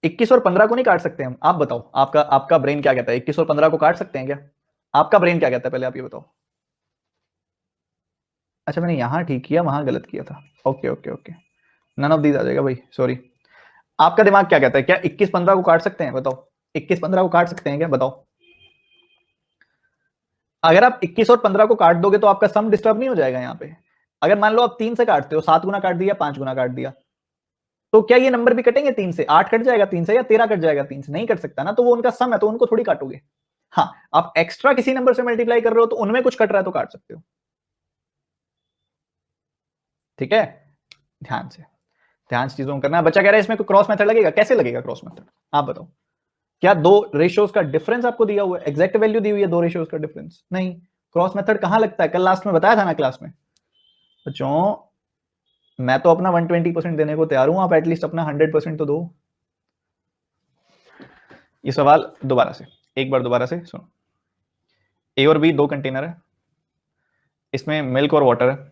21 और 15 को नहीं काट सकते हम? आप बताओ, आपका आपका ब्रेन क्या कहता है? 21 और 15 को काट सकते हैं क्या? आपका ब्रेन क्या कहता है, पहले आप ये बताओ। अच्छा, मैंने यहां ठीक किया, वहां गलत किया था। Okay okay okay, none of these आ जाएगा भाई, सॉरी। आपका दिमाग क्या कहता है, क्या 21-15 को काट सकते हैं? बताओ, 21-15 को काट सकते हैं क्या? बताओ। अगर आप 21 और 15 को काट दोगे तो आपका सम डिस्टर्ब नहीं हो जाएगा यहाँ पे? अगर मान लो आप 3 से काटते हो, 7 गुना काट दिया, 5 गुना काट दिया, तो क्या ये नंबर भी कटेंगे 3 से? 8 कट जाएगा 3 से, या 13 कट जाएगा 3 से? नहीं कट सकता ना, तो वो उनका सम है, तो उनको थोड़ी काटोगे। हाँ, आप एक्स्ट्रा किसी नंबर से मल्टीप्लाई कर रहे हो तो उनमें कुछ कट रहा है तो काट सकते हो। ठीक है, ध्यान से, ध्यान से चीजों को करना है। बच्चा कह रहा है इसमें कोई क्रॉस मेथड लगेगा? कैसे लगेगा क्रॉस मेथड, आप बताओ। क्या दो रेशियोज का डिफरेंस आपको दिया हुआ है, एग्जैक्ट वैल्यू दी हुई है दो रेशियोज का डिफरेंस? नहीं। क्रॉस मेथड कहां लगता है? कल लास्ट में बताया था ना क्लास में। बच्चों, मैं तो अपना 120% देने को तैयार हूं, आप एटलीस्ट अपना 100% तो दो। ये सवाल दोबारा से, एक बार दोबारा से सुनो। ए और बी दो कंटेनर है, इसमें मिल्क और वाटर है।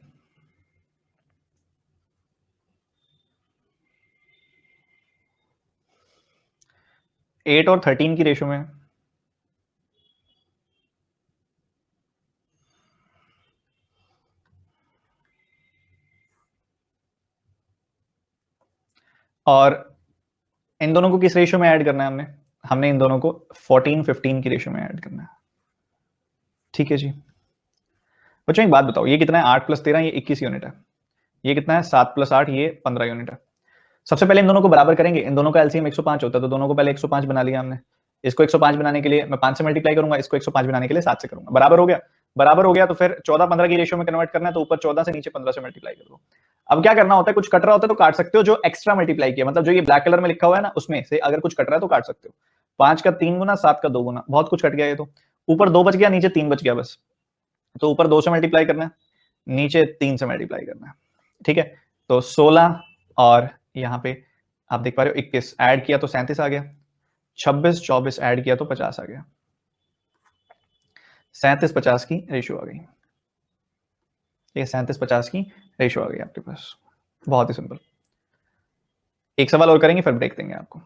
एट और 13 की रेशियो में है। और इन दोनों को किस रेशियो में ऐड करना है? हमने हमने इन दोनों को 14-15 की रेशियो में ऐड करना है। ठीक है जी। बच्चों एक बात बताओ, ये कितना है? 8 + 13, ये 21 यूनिट है। ये कितना है? 7 + 8, ये 15 यूनिट है। सबसे पहले इन दोनों को बराबर करेंगे। इन दोनों का एलसीएम 105 होता है, तो दोनों को पहले 105 बना लिया हमने। इसको 105 बनाने के लिए मैं 5 से मल्टीप्लाई करूंगा, इसको 105 बनाने के लिए 7 से करूंगा। बराबर हो गया? बराबर हो गया तो फिर 14-15 की रेशियो में कन्वर्ट करना है, तो ऊपर 14 से नीचे 15 से मल्टीप्लाई कर दो। अब क्या करना होता है, कुछ कट रहा होता है तो काट सकते हो। जो एक्स्ट्रा मल्टीप्लाई किया, मतलब जो ये ब्लैक कलर में लिखा हुआ है ना, उसमें से अगर कुछ कट रहा है तो काट सकते हो। 5 का 3 गुना, 7 का 2 गुना, बहुत कुछ कट गया। ये तो ऊपर 2 बच गया, नीचे 3 बच गया बस। तो ऊपर 2 से मल्टीप्लाई करना है, नीचे 3 से मल्टीप्लाई करना है। ठीक है, तो 16 और यहाँ पे आप देख पा रहे हो 21 ऐड किया तो 37 आ गया। 26 24 ऐड किया तो 50 आ गया। 37-50 की रेशियो आ गई। ये 37-50 की रेशो आ गई आपके पास। बहुत ही सिंपल। एक सवाल और करेंगे फिर ब्रेक देंगे आपको।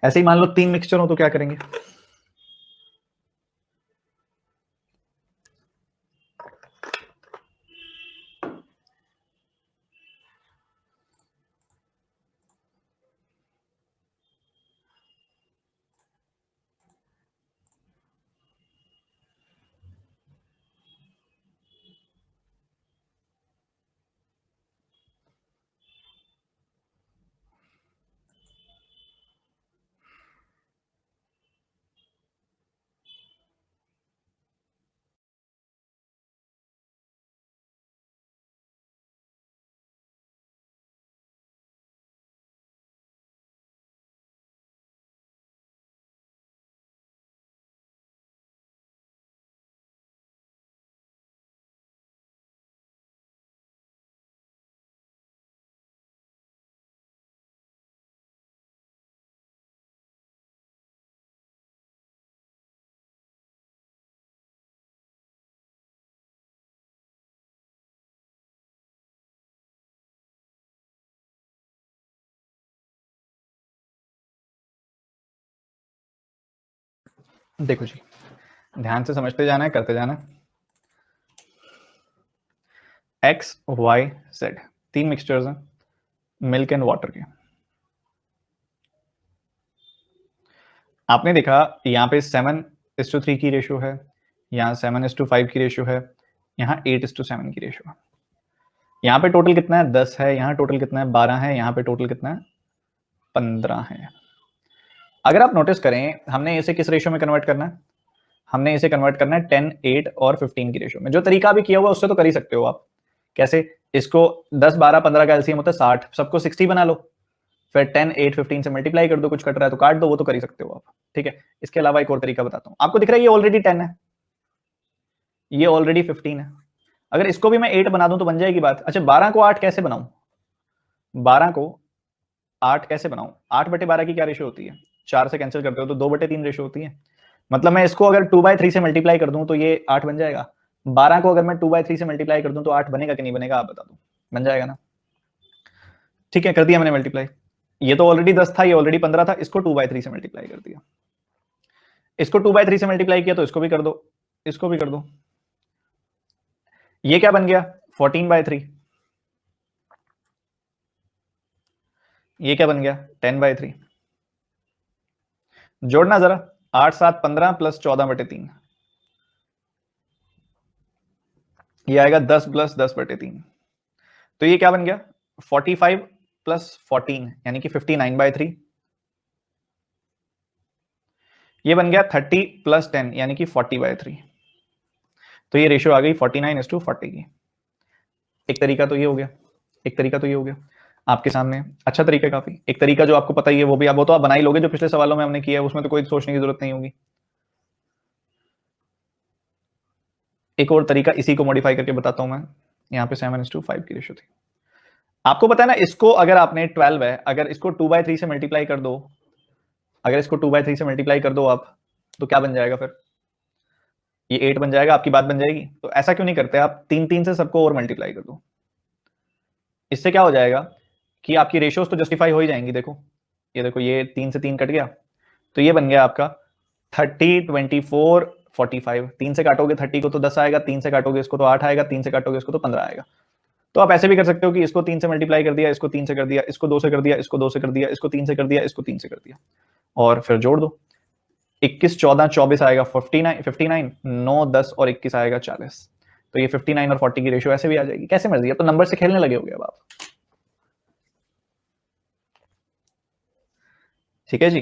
ऐसे ही मान लो 3 मिक्सचर हो तो क्या करेंगे? देखो जी, ध्यान से समझते जाना है, करते जाना है। एक्स वाई जेड 3 मिक्सचर्स हैं मिल्क एंड वाटर के। आपने देखा यहाँ पे 7:3 की रेशियो है, यहाँ 7:5 की रेशियो है, यहाँ 8:7 की रेशियो है। यहाँ पे टोटल कितना है? 10 है। यहाँ टोटल कितना है? 12 है। यहाँ पे टोटल कितना है? 15 है। अगर आप नोटिस करें, हमने इसे किस रेशियो में कन्वर्ट करना है? हमने इसे कन्वर्ट करना है 10, 8 और 15 की रेशियो में। जो तरीका भी किया हुआ उससे तो कर ही सकते हो आप। कैसे? इसको 10, 12, 15 का एलसीएम होता है 60, सबको 60 बना लो, फिर 10, 8, 15 से मल्टीप्लाई कर दो, कुछ कट रहा है तो काट दो, वो तो कर ही सकते हो आप। ठीक है, इसके अलावा एक और तरीका बताता हूँ। आपको दिख रहा है ये ऑलरेडी 10 है, ये ऑलरेडी 15 है। अगर इसको भी मैं 8 बना दूं तो बन जाएगी बात। अच्छा, 12 को 8 कैसे बनाऊं? 12 को 8 कैसे बनाऊं? 8/12 की क्या रेशियो होती है? 4 से कैंसिल करते हो तो 2/3 रेशियो होती है। मतलब मैं इसको अगर 2/3 से मल्टीप्लाई कर दूं तो ये 8 बन जाएगा। 12 को अगर मैं 2/3 से मल्टीप्लाई कर दूं तो 8 बनेगा कि नहीं बनेगा? आप बता दो। बन जाएगा ना? ठीक है, कर दिया मैंने मल्टीप्लाई। ये तो ऑलरेडी 10 था, ये ऑलरेडी 15 था, इसको 2/3 से मल्टीप्लाई कर दिया। इसको 2/3 से मल्टीप्लाई किया तो इसको भी कर दो, इसको भी कर दो। ये क्या बन गया? 14/3। ये क्या बन गया? 10/3। जोड़ना जरा, 8, 7, 15 प्लस 14/3, ये आएगा 10 प्लस 10/3। तो ये क्या बन गया? 45 प्लस 14 यानी कि 59/3। ये बन गया 30 प्लस 10 यानी कि 40/3। तो ये रेशियो आ गई 49:40 की। एक तरीका तो ये हो गया, एक तरीका तो ये हो गया आपके सामने। अच्छा तरीका है काफी। एक तरीका जो आपको पता ही है वो भी आप, वो तो आप बना ही लोगे, जो पिछले सवालों में हमने किया है उसमें तो कोई सोचने की जरूरत नहीं होगी। एक और तरीका इसी को मॉडिफाई करके बताता हूं मैं। यहाँ पे 7:5 की रेशियो थी। आपको पता है ना, इसको अगर आपने 12 है, अगर इसको 2/3 से मल्टीप्लाई कर दो, अगर इसको 2/3 से मल्टीप्लाई कर दो आप, तो क्या बन जाएगा फिर? ये 8 बन जाएगा। आपकी बात बन जाएगी। तो ऐसा क्यों नहीं करते आप 3, 3 से सबको और मल्टीप्लाई कर दो। इससे क्या हो जाएगा कि आपकी रेशियोज तो जस्टिफाई हो ही जाएंगी। देखो, ये देखो, ये 3 से 3 कट गया, तो ये बन गया आपका 30, 24, 45। 3 से काटोगे 30 को तो 10 आएगा, 3 से काटोगे इसको तो 8 आएगा, 3 से काटोगे इसको तो 15 आएगा। तो आप ऐसे भी कर सकते हो कि इसको 3 से मल्टीप्लाई कर दिया, इसको 3 से कर दिया, इसको 2 से कर दिया, इसको 2 से कर दिया, इसको 3 से कर दिया, इसको 3 से कर दिया, और फिर जोड़ दो। 21, 14, 24 आएगा 59, 59, 9, 10 और 21 आएगा 40। तो ये 59 और 40 की रेशियो ऐसे भी आ जाएगी। कैसे मर्जी, अब तो नंबर से खेलने लगे हो गए अब आप। ठीक है जी,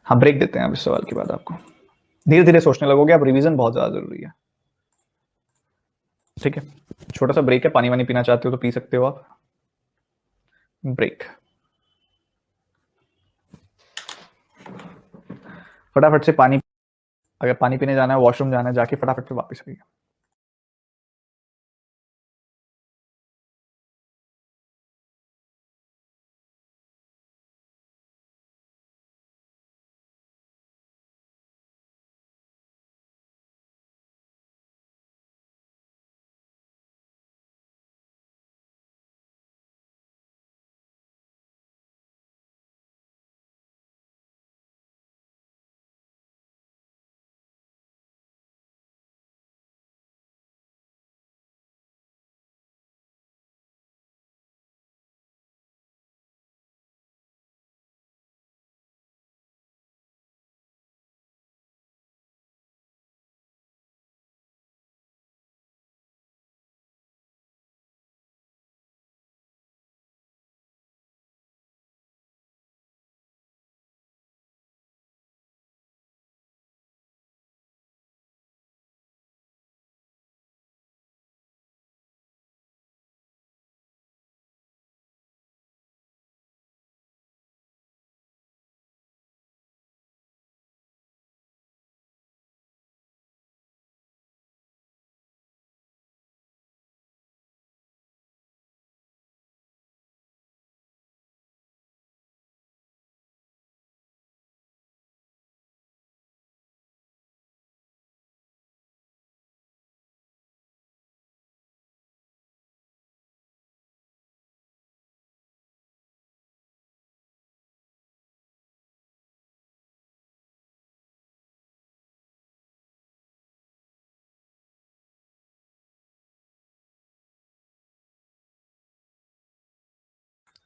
हम ब्रेक देते हैं अब इस सवाल के बाद। आपको धीरे धीरे सोचने लगोगे आप, रिवीजन बहुत ज्यादा जरूरी है। ठीक है, छोटा सा ब्रेक है, पानी वानी पीना चाहते हो तो पी सकते हो आप। ब्रेक। फटाफट से पानी, अगर पानी पीने जाना है, वॉशरूम जाना है, जाके फटाफट से वापस आइए।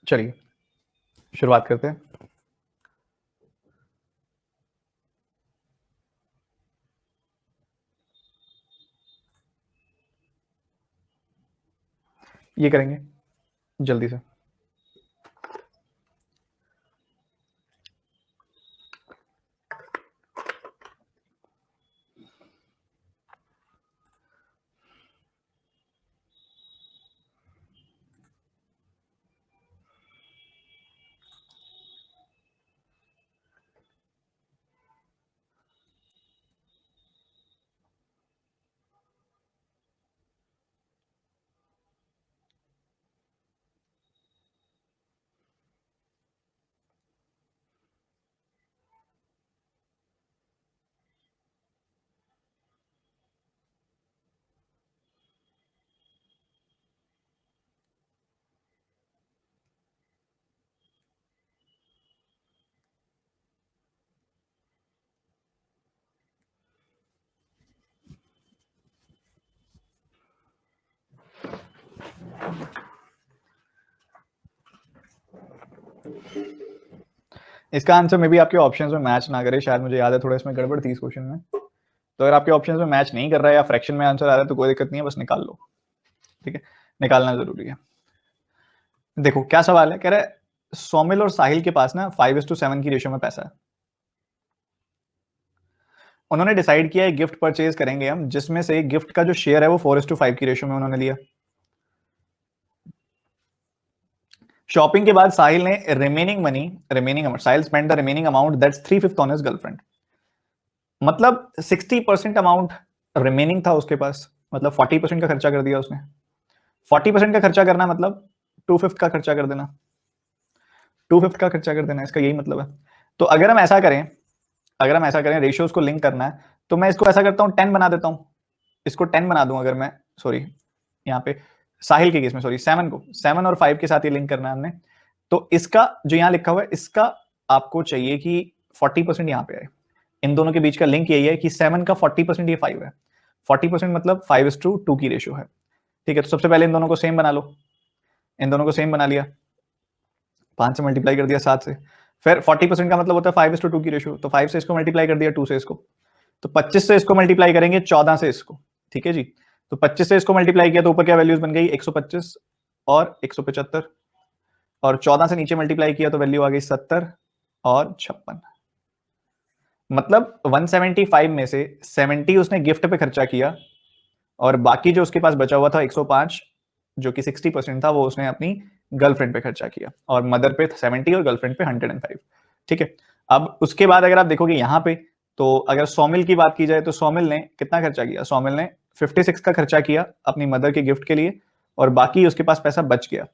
चलिए शुरुआत करते हैं। ये करेंगे जल्दी से। इसका आंसर में भी आपके ऑप्शंस में मैच ना करे, शायद मुझे याद है थोड़ा इसमें गड़बड़ थी इस क्वेश्चन में। तो अगर आपके ऑप्शंस में मैच नहीं कर रहा है या फ्रैक्शन में आंसर आ रहा है तो कोई दिक्कत नहीं है, बस निकाल लो। ठीक है, निकालना जरूरी है। देखो क्या सवाल है, कह रहा है सोमिल और साहिल के पास ना 5:7 की रेशियो में पैसा है। उन्होंने डिसाइड किया है गिफ्ट परचेज करेंगे हम, जिसमें से गिफ्ट का जो शेयर है वो 4:5 की रेशियो में उन्होंने लिया। शॉपिंग के बाद साहिल ने remaining amount, Sahil spend the remaining amount that's 3/5 on his girlfriend. मतलब 60% अमाउंट रिमेनिंग था उसके पास, मतलब 40% का खर्चा कर दिया उसने। 40% का खर्चा करना मतलब 2/5 का खर्चा कर देना, 2/5 का खर्चा कर देना, इसका यही मतलब है। तो अगर हम ऐसा करें रेशियोज को लिंक करना है, तो मैं इसको ऐसा करता हूं 10 बना देता हूं, इसको 10 बना दूं। अगर मैं सॉरी यहाँ पे साहिल के केस में 7 और 5 के साथ ये लिंक करना है हमने, तो इसका जो यहाँ लिखा हुआ है इसका आपको चाहिए कि 40% यहाँ पे आए। इन दोनों के बीच का लिंक यही है कि 7 का 40% ये 5 है। 40% मतलब 5:2 की रेशियो है। ठीक है, तो सबसे पहले इन दोनों को सेम बना लो। इन दोनों को सेम बना लिया, 5 से मल्टीप्लाई कर दिया 7 से। फिर 40% का मतलब होता है 5:2 की रेशियो, तो 5 से इसको मल्टीप्लाई कर दिया, 2 से इसको। तो 25 से इसको मल्टीप्लाई करेंगे, 14 से इसको। ठीक है जी, तो 25 से इसको मल्टीप्लाई किया तो ऊपर क्या वैल्यूज बन गई, 125 और 175। और 14 से नीचे मल्टीप्लाई किया तो वैल्यू आ गई 70 और 56। मतलब 175 में से 70 उसने गिफ्ट पे खर्चा किया, और बाकी जो उसके पास बचा हुआ था 105, जो कि 60% था, वो उसने अपनी गर्लफ्रेंड पे खर्चा किया। और मदर पे 70 और गर्लफ्रेंड पे 105। ठीक है, अब उसके बाद अगर आप देखोगे यहाँ पे, तो अगर सोमिल की बात की जाए तो सोमिल ने कितना खर्चा किया, सोमिल ने 56 का खर्चा किया अपनी मदर के गिफ्ट के लिए, और बाकी उसके पास पैसा बच गया।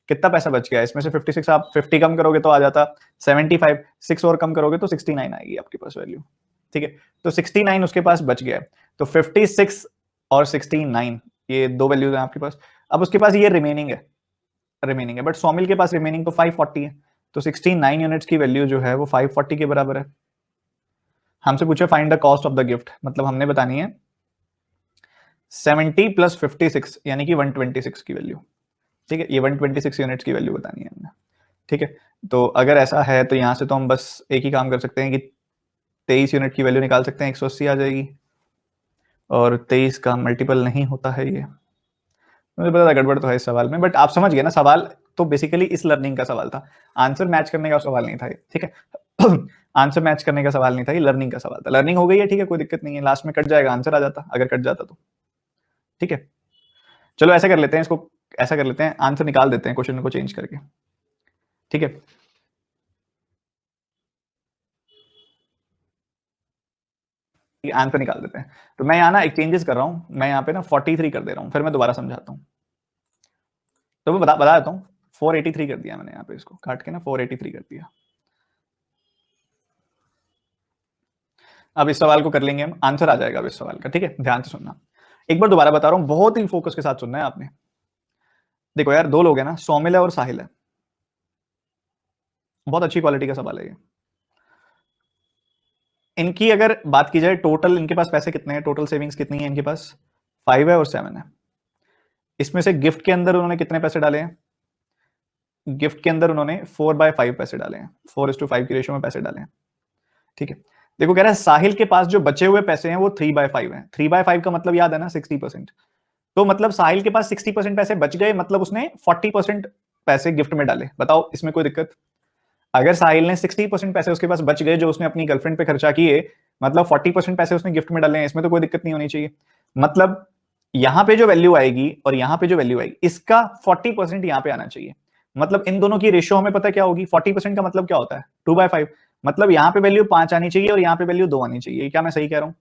कितना पैसा बच गया इसमें से, 56 आप 50 कम करोगे तो आ जाता 75, 6 और कम करोगे तो 69 आएगी आपके पास वैल्यू। ठीक है, तो 69 उसके पास बच गया। तो 56 और 69 ये दो वैल्यूज हैं आपके पास। अब उसके पास ये रिमेनिंग है, बट सोमिल के पास रिमेनिंग तो 540 है। तो 69 यूनिट्स की वैल्यू जो है वो 540 के बराबर है। हमसे पूछे find the cost of the gift, मतलब हमने बतानी है 70 प्लस 56 यानी कि 126 की वैल्यू। ठीक है, ये 126 यूनिट्स की वैल्यू बतानी है हमने। ठीक है, तो अगर ऐसा है तो यहां से तो हम बस एक ही काम कर सकते हैं कि 23 यूनिट की वैल्यू निकाल सकते हैं, 180 आ जाएगी। और 23 का मल्टीपल नहीं होता है ये, मुझे पता था गड़बड़ तो है इस सवाल में, बट आप समझ गए ना, सवाल तो बेसिकली इस लर्निंग का सवाल था, आंसर मैच करने का सवाल नहीं था ये। ठीक है आंसर मैच करने का सवाल नहीं था, ये लर्निंग का सवाल था। लर्निंग हो गई है, ठीक है, कोई दिक्कत नहीं है, लास्ट में कट जाएगा, आंसर आ जाता अगर कट जाता तो। ठीक है, चलो ऐसा कर लेते हैं इसको, ऐसा कर लेते हैं आंसर निकाल देते हैं क्वेश्चन को चेंज करके। ठीक है, आंसर निकाल देते हैं। तो मैं यहाँ ना एक चेंजेस कर रहा हूँ, मैं यहाँ पे ना 43 कर दे रहा हूँ, फिर मैं दोबारा समझाता हूँ। तो मैं बता देता हूँ, 483 कर दिया मैंने यहाँ पे, इसको काट के ना 483 कर दिया। अब इस सवाल को कर लेंगे हम, आंसर आ जाएगा अब इस सवाल का। ठीक है, ध्यान से सुनना, एक बार दोबारा बता रहा हूं, बहुत ही फोकस के साथ सुनना है आपने। देखो यार, दो लोग हैं ना, सोमिल है और साहिल है। बहुत अच्छी क्वालिटी का सवाल है ये। इनकी अगर बात की जाए टोटल, इनके पास पैसे कितने हैं, टोटल सेविंग्स कितनी है इनके पास, 5 है और 7 है। इसमें से गिफ्ट के अंदर उन्होंने कितने पैसे डाले हैं, गिफ्ट के अंदर उन्होंने 4/5 पैसे डाले हैं, 4:5 की रेशियो में पैसे डाले हैं। ठीक है, देखो कह रहा है साहिल के पास जो बचे हुए पैसे हैं वो 3/5 हैं। 3/5 का मतलब याद है ना, 60%। तो मतलब साहिल के पास 60% पैसे बच गए, मतलब उसने 40% पैसे गिफ्ट में डाले। बताओ इसमें कोई दिक्कत? अगर साहिल ने 60% पैसे उसके पास बच गए जो उसने अपनी गर्लफ्रेंड पे खर्चा किए, मतलब 40% पैसे उसने गिफ्ट में डाले हैं, इसमें तो कोई दिक्कत नहीं होनी चाहिए। मतलब यहां पे जो वैल्यू आएगी और यहां पे जो वैल्यू आएगी, इसका 40% यहां पे आना चाहिए। मतलब इन दोनों की रेशियो हमें पता क्या होगी, 40% का मतलब क्या होता है, 2/5। मतलब यहां पे वैल्यू 5 आनी चाहिए और यहां पे वैल्यू 2 आनी चाहिए। क्या मैं सही कह रहा हूं?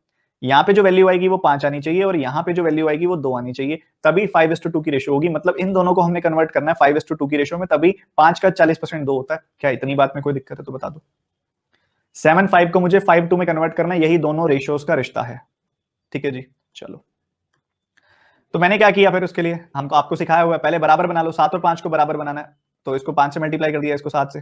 यहाँ पे जो वैल्यू आएगी वो 5 आनी चाहिए और यहाँ पे जो वैल्यू आएगी वो 2 आनी चाहिए, तभी 5:2 की रेशियो होगी। मतलब इन दोनों को हमने कन्वर्ट करना है 5:2 की रेशियो में, तभी 5 का 40% 2 होता है। क्या इतनी बात में कोई दिक्कत है तो बता दो। 7/5 को मुझे 5/2 में कन्वर्ट करना है, यही दोनों रेशियोज का रिश्ता है। ठीक है जी, चलो। तो मैंने क्या किया फिर उसके लिए, हमको आपको सिखाया हुआ है, पहले बराबर बना लो, 7 और 5 को बराबर बनाना है। तो इसको 5 से मल्टीप्लाई कर दिया, इसको 7 से।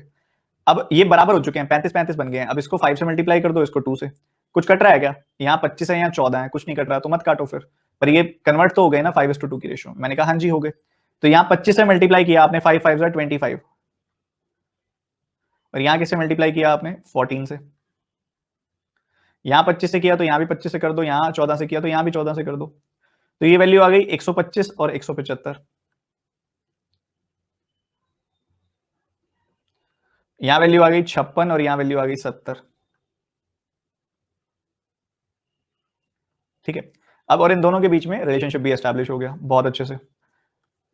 अब ये बराबर हो चुके हैं, 35-35 बन गए हैं। अब इसको 5 से मल्टीप्लाई कर दो, इसको 2 से। कुछ कट रहा है क्या? यहाँ 25 है, यहाँ 14 है, कुछ नहीं कट रहा, तो मत काटो फिर। पर ये कन्वर्ट तो हो गए ना 5:2 की रेशियो। मैंने कहा हाँ जी हो गए। तो यहाँ 25 से मल्टीप्लाई किया आपने, 5 5 25, और यहाँ किससे मल्टीप्लाई किया आपने, 14 से। यहाँ 25 से किया तो यहाँ भी 25 से कर दो, यहाँ 14 से किया तो यहाँ भी 14 से कर दो। तो ये वैल्यू आ गई 125 और 175। यहाँ वैल्यू आ गई 56 और यहाँ वैल्यू आ गई 70। ठीक है, अब और इन दोनों के बीच में रिलेशनशिप भी एस्टैब्लिश हो गया बहुत अच्छे से।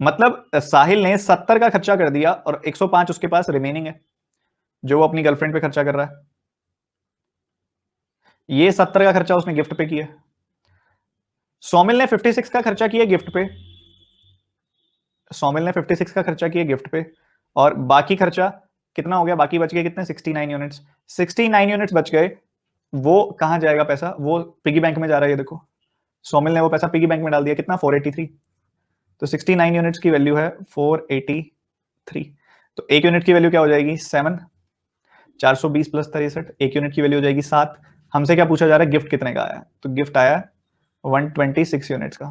मतलब साहिल ने 70 का खर्चा कर दिया और 105 उसके पास रिमेनिंग है जो वो अपनी गर्लफ्रेंड पे खर्चा कर रहा है। ये 70 का खर्चा उसने गिफ्ट पे किया। सोमिल ने 56 का खर्चा किया गिफ्ट पे। सोमिल ने 56 का खर्चा किया गिफ्ट पे, और बाकी खर्चा कितना हो गया, बाकी बच गए कितने, 69 यूनिट्स। 69 यूनिट्स बच गए। वो कहां जाएगा पैसा, वो पिगी बैंक में जा रहा है। ये देखो, सोमिल ने वो पैसा पिगी बैंक में डाल दिया, कितना, 483। तो 69 यूनिट्स की वैल्यू है 483। तो एक यूनिट की वैल्यू क्या हो जाएगी, 7। 420 प्लस 63, एक यूनिट की वैल्यू हो जाएगी 7। हमसे क्या पूछा जा रहा है, गिफ्ट कितने का आया, तो गिफ्ट आया 126 यूनिट्स का,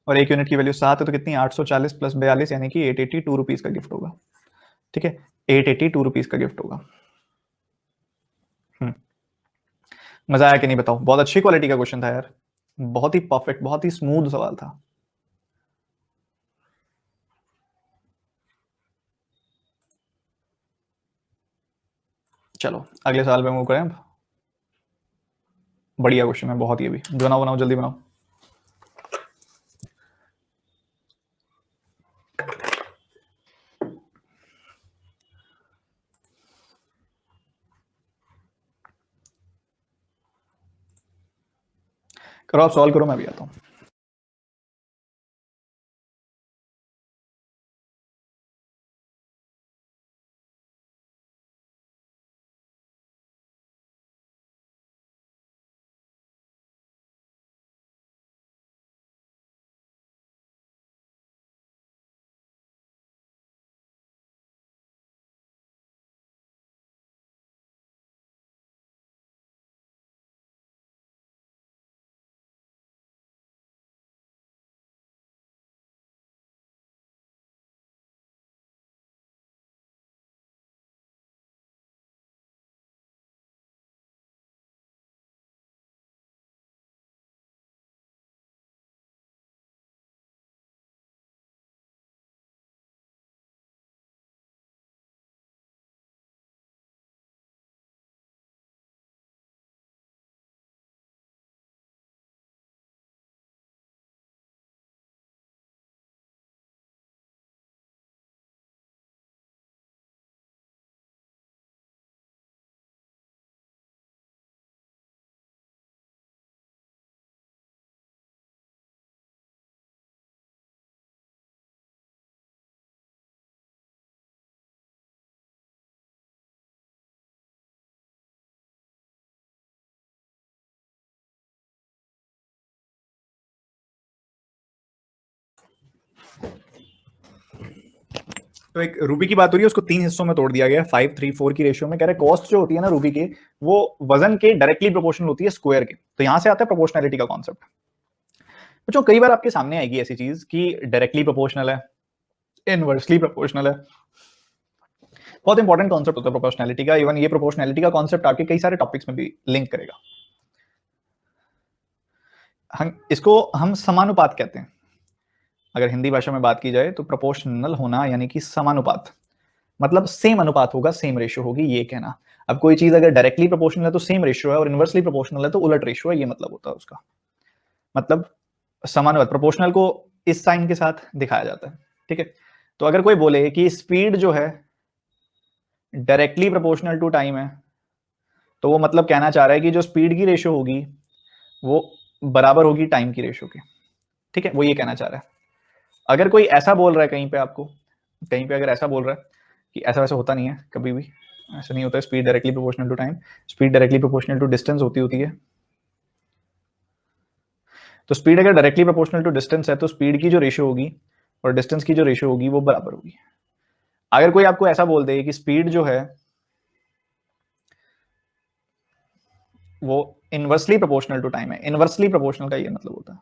और एक यूनिट की वैल्यू 7 है, तो कितनी, 840 प्लस 42 यानी कि 882 रुपीज का गिफ्ट होगा। ठीक है, 882 रुपीज का गिफ्ट होगा। मजा आया कि नहीं बताओ? बहुत अच्छी क्वालिटी का क्वेश्चन था यार, बहुत ही परफेक्ट, बहुत ही स्मूथ सवाल था। चलो अगले सवाल पे मूव करें अब। बढ़िया क्वेश्चन है बहुत, ये भी बनाओ बनाओ जल्दी बनाओ। करो आप सॉल्व करो, मैं भी आता हूँ। तो एक रूबी की बात हो रही है, उसको 3 हिस्सों में तोड़ दिया गया, 5 3 4 की रेशियो में। कह रहे कॉस्ट जो होती है ना रूबी की, वो वजन के डायरेक्टली प्रोपोर्शनल होती है स्क्वायर के। तो यहां से आता है प्रोपोर्शनैलिटी का कॉन्सेप्ट। बच्चों कई बार आपके सामने आएगी ऐसी चीज कि डायरेक्टली प्रोपोर्शनल है, इनवर्सली प्रोपोर्शनल है। बहुत इंपॉर्टेंट कॉन्सेप्ट होता है प्रोपोर्शनैलिटी का। इवन ये प्रोपोर्शनैलिटी का कॉन्सेप्ट आपके कई सारे टॉपिक्स में भी लिंक करेगा। हम समानुपात कहते हैं। अगर हिंदी भाषा में बात की जाए तो प्रोपोर्शनल होना यानी कि समानुपात, मतलब सेम अनुपात होगा, सेम रेशियो होगी, ये कहना। अब कोई चीज अगर डायरेक्टली प्रोपोर्शनल है तो सेम रेशियो है, और इनवर्सली प्रोपोर्शनल है तो उलट रेशियो है, ये मतलब होता है उसका। मतलब समानुपात, प्रोपोर्शनल को इस साइन के साथ दिखाया जाता है, ठीक है। तो अगर कोई बोले कि स्पीड जो है डायरेक्टली प्रोपोर्शनल टू टाइम है, तो वो मतलब कहना चाह रहा है कि जो स्पीड की रेशियो होगी वो बराबर होगी टाइम की रेशियो के, ठीक है, वो ये कहना चाह रहा है। अगर कोई ऐसा बोल रहा है कहीं पे, आपको कहीं पे अगर ऐसा बोल रहा है कि ऐसा वैसा होता नहीं है, कभी भी ऐसा नहीं होता है, speed directly proportional to time, speed directly proportional to distance होती है। तो स्पीड अगर डायरेक्टली प्रोपोर्शनल टू डिस्टेंस है तो स्पीड की जो रेशियो होगी और डिस्टेंस की जो रेशियो होगी वो बराबर होगी। अगर कोई आपको ऐसा बोल दे कि स्पीड जो है वो इनवर्सली प्रोपोर्शनल टू टाइम है, इनवर्सली प्रोपोर्शनल का ये मतलब होता है,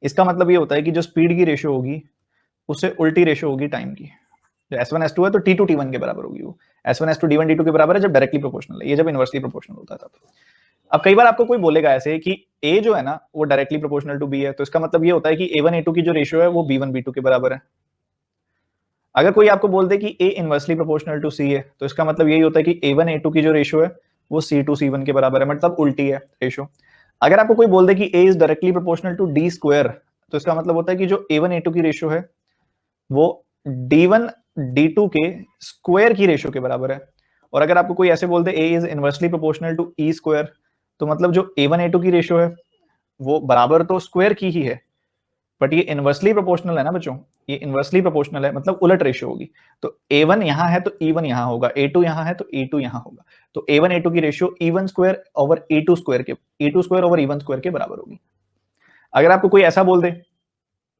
इसका मतलब ये होता है कि जो स्पीड की रेशियो होगी उससे उल्टी रेशियो होगी टाइम की। जो S1 S2 है तो T2 T1 के बराबर होगी वो। S1 S2 D1 D2 के बराबर है जब डायरेक्टली प्रोपोर्शनल है, ये जब इनवर्सली प्रोपोर्शनल होता था। अब कई बार आपको कोई बोलेगा ऐसे कि A जो है ना वो डायरेक्टली प्रोपोर्शनल टू B है, तो इसका मतलब ये होता है कि A1 A2 की जो रेशियो है वो B1 B2 के बराबर है। अगर कोई आपको बोल दे कि A inversely proportional to C है, तो इसका मतलब यही होता है कि A1 A2 की जो रेशियो है वो C2 C1 के बराबर है, मतलब उल्टी है रेशियो। अगर आपको कोई बोल दे कि A is directly proportional to D square, तो इसका मतलब होता है कि जो A1 A2 की रेशियो है वो D1 D2 के स्क्वायर की रेशियो के बराबर है। और अगर आपको कोई ऐसे बोल दे A is inversely proportional to E square, तो मतलब जो A1 A2 की रेशियो है वो बराबर तो स्क्वायर की ही है, बट ये इनवर्सली प्रोपोर्शनल है ना बच्चों, ये इनवर्सली प्रोपोर्शनल है, मतलब उलट रेशियो होगी। तो A1 यहां है तो E1 यहां होगा, A2 यहां है तो E2 यहां होगा। तो A1 A2 की ratio E1 square over E2 square के, E2 square over E1 square के बराबर होगी। अगर आपको कोई ऐसा बोल दे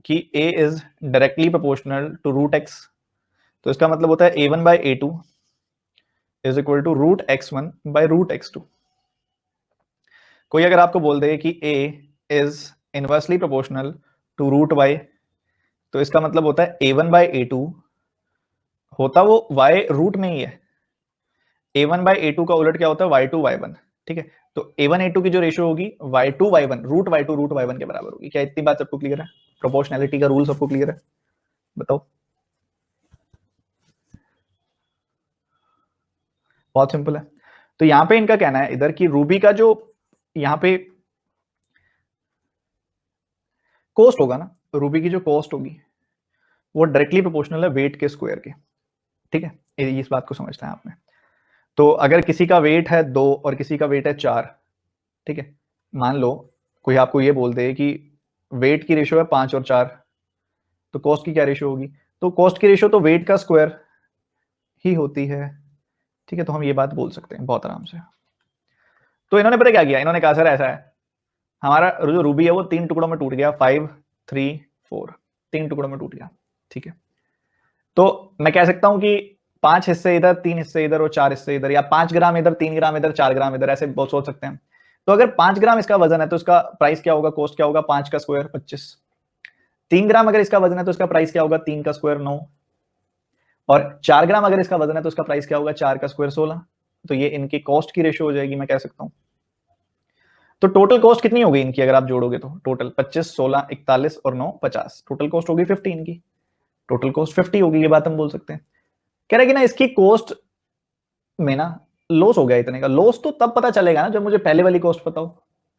कि A is directly proportional to root x, तो इसका मतलब होता है A1 by A2 is equal to root x1 by root x2। कोई अगर आपको बोल दे कि A is inversely proportional to root y, तो इसका मतलब होता है A1 बाय A2 होता वो y रूट में ही है, A1 बाय A2 का उलट क्या होता है y2 y1, ठीक है। तो A1 A2 की जो रेशियो होगी y2 y1 root y2 root y1 के बराबर होगी। क्या इतनी बात सबको क्लियर है? प्रोपोर्शनैलिटी का रूल सबको क्लियर है? बताओ। बहुत सिंपल है। तो यहां पे इनका कहना है इधर की रूबी का जो यहाँ पे कॉस्ट होगा ना, रूबी की जो कॉस्ट होगी वो डायरेक्टली प्रोपोर्शनल है वेट के स्क्वायर के, ठीक है। इस बात को समझते हैं आपने। तो अगर किसी का वेट है 2 और किसी का वेट है 4, ठीक है, मान लो कोई आपको ये बोल दे कि वेट की रेशियो है 5 और 4, तो कॉस्ट की क्या रेशियो होगी? तो कॉस्ट की रेशियो तो वेट का स्क्वायर ही होती है, ठीक है। तो हम ये बात बोल सकते हैं बहुत आराम से। तो इन्होंने पता क्या किया, इन्होंने कहा सर ऐसा है, हमारा जो रूबी है वो 3 टुकड़ों में टूट गया, 5 3 4, 3 टुकड़ों में टूट गया, ठीक है। तो मैं कह सकता हूं कि 5 हिस्से इधर, 3 हिस्से इधर और 4 हिस्से इधर, या 5 ग्राम इधर, 3 ग्राम इधर, 4 ग्राम इधर, ऐसे बहुत सोच सकते हैं। तो अगर 5 ग्राम इसका वजन है तो इसका प्राइस क्या होगा, कॉस्ट क्या होगा? 5 का स्क्वायर 25। 3 ग्राम अगर इसका वजन है तो इसका प्राइस क्या होगा? 3 का स्क्वायर 9। और 4 ग्राम अगर इसका वजन है तो इसका प्राइस क्या होगा? 4 का स्क्वायर 16। तो ये इनकी कॉस्ट की रेशियो हो जाएगी, मैं कह सकता हूं। तो टोटल कॉस्ट कितनी होगी इनकी अगर आप जोड़ोगे तो? टोटल 25 16 41 और 9 50, टोटल कॉस्ट होगी 50 इनकी, टोटल कॉस्ट 50 होगी, ये बात हम बोल सकते हैं। कह रहे कि ना इसकी कॉस्ट में ना लॉस हो गया इतने का। लॉस तो तब पता चलेगा ना जब मुझे पहले वाली कॉस्ट पता हो।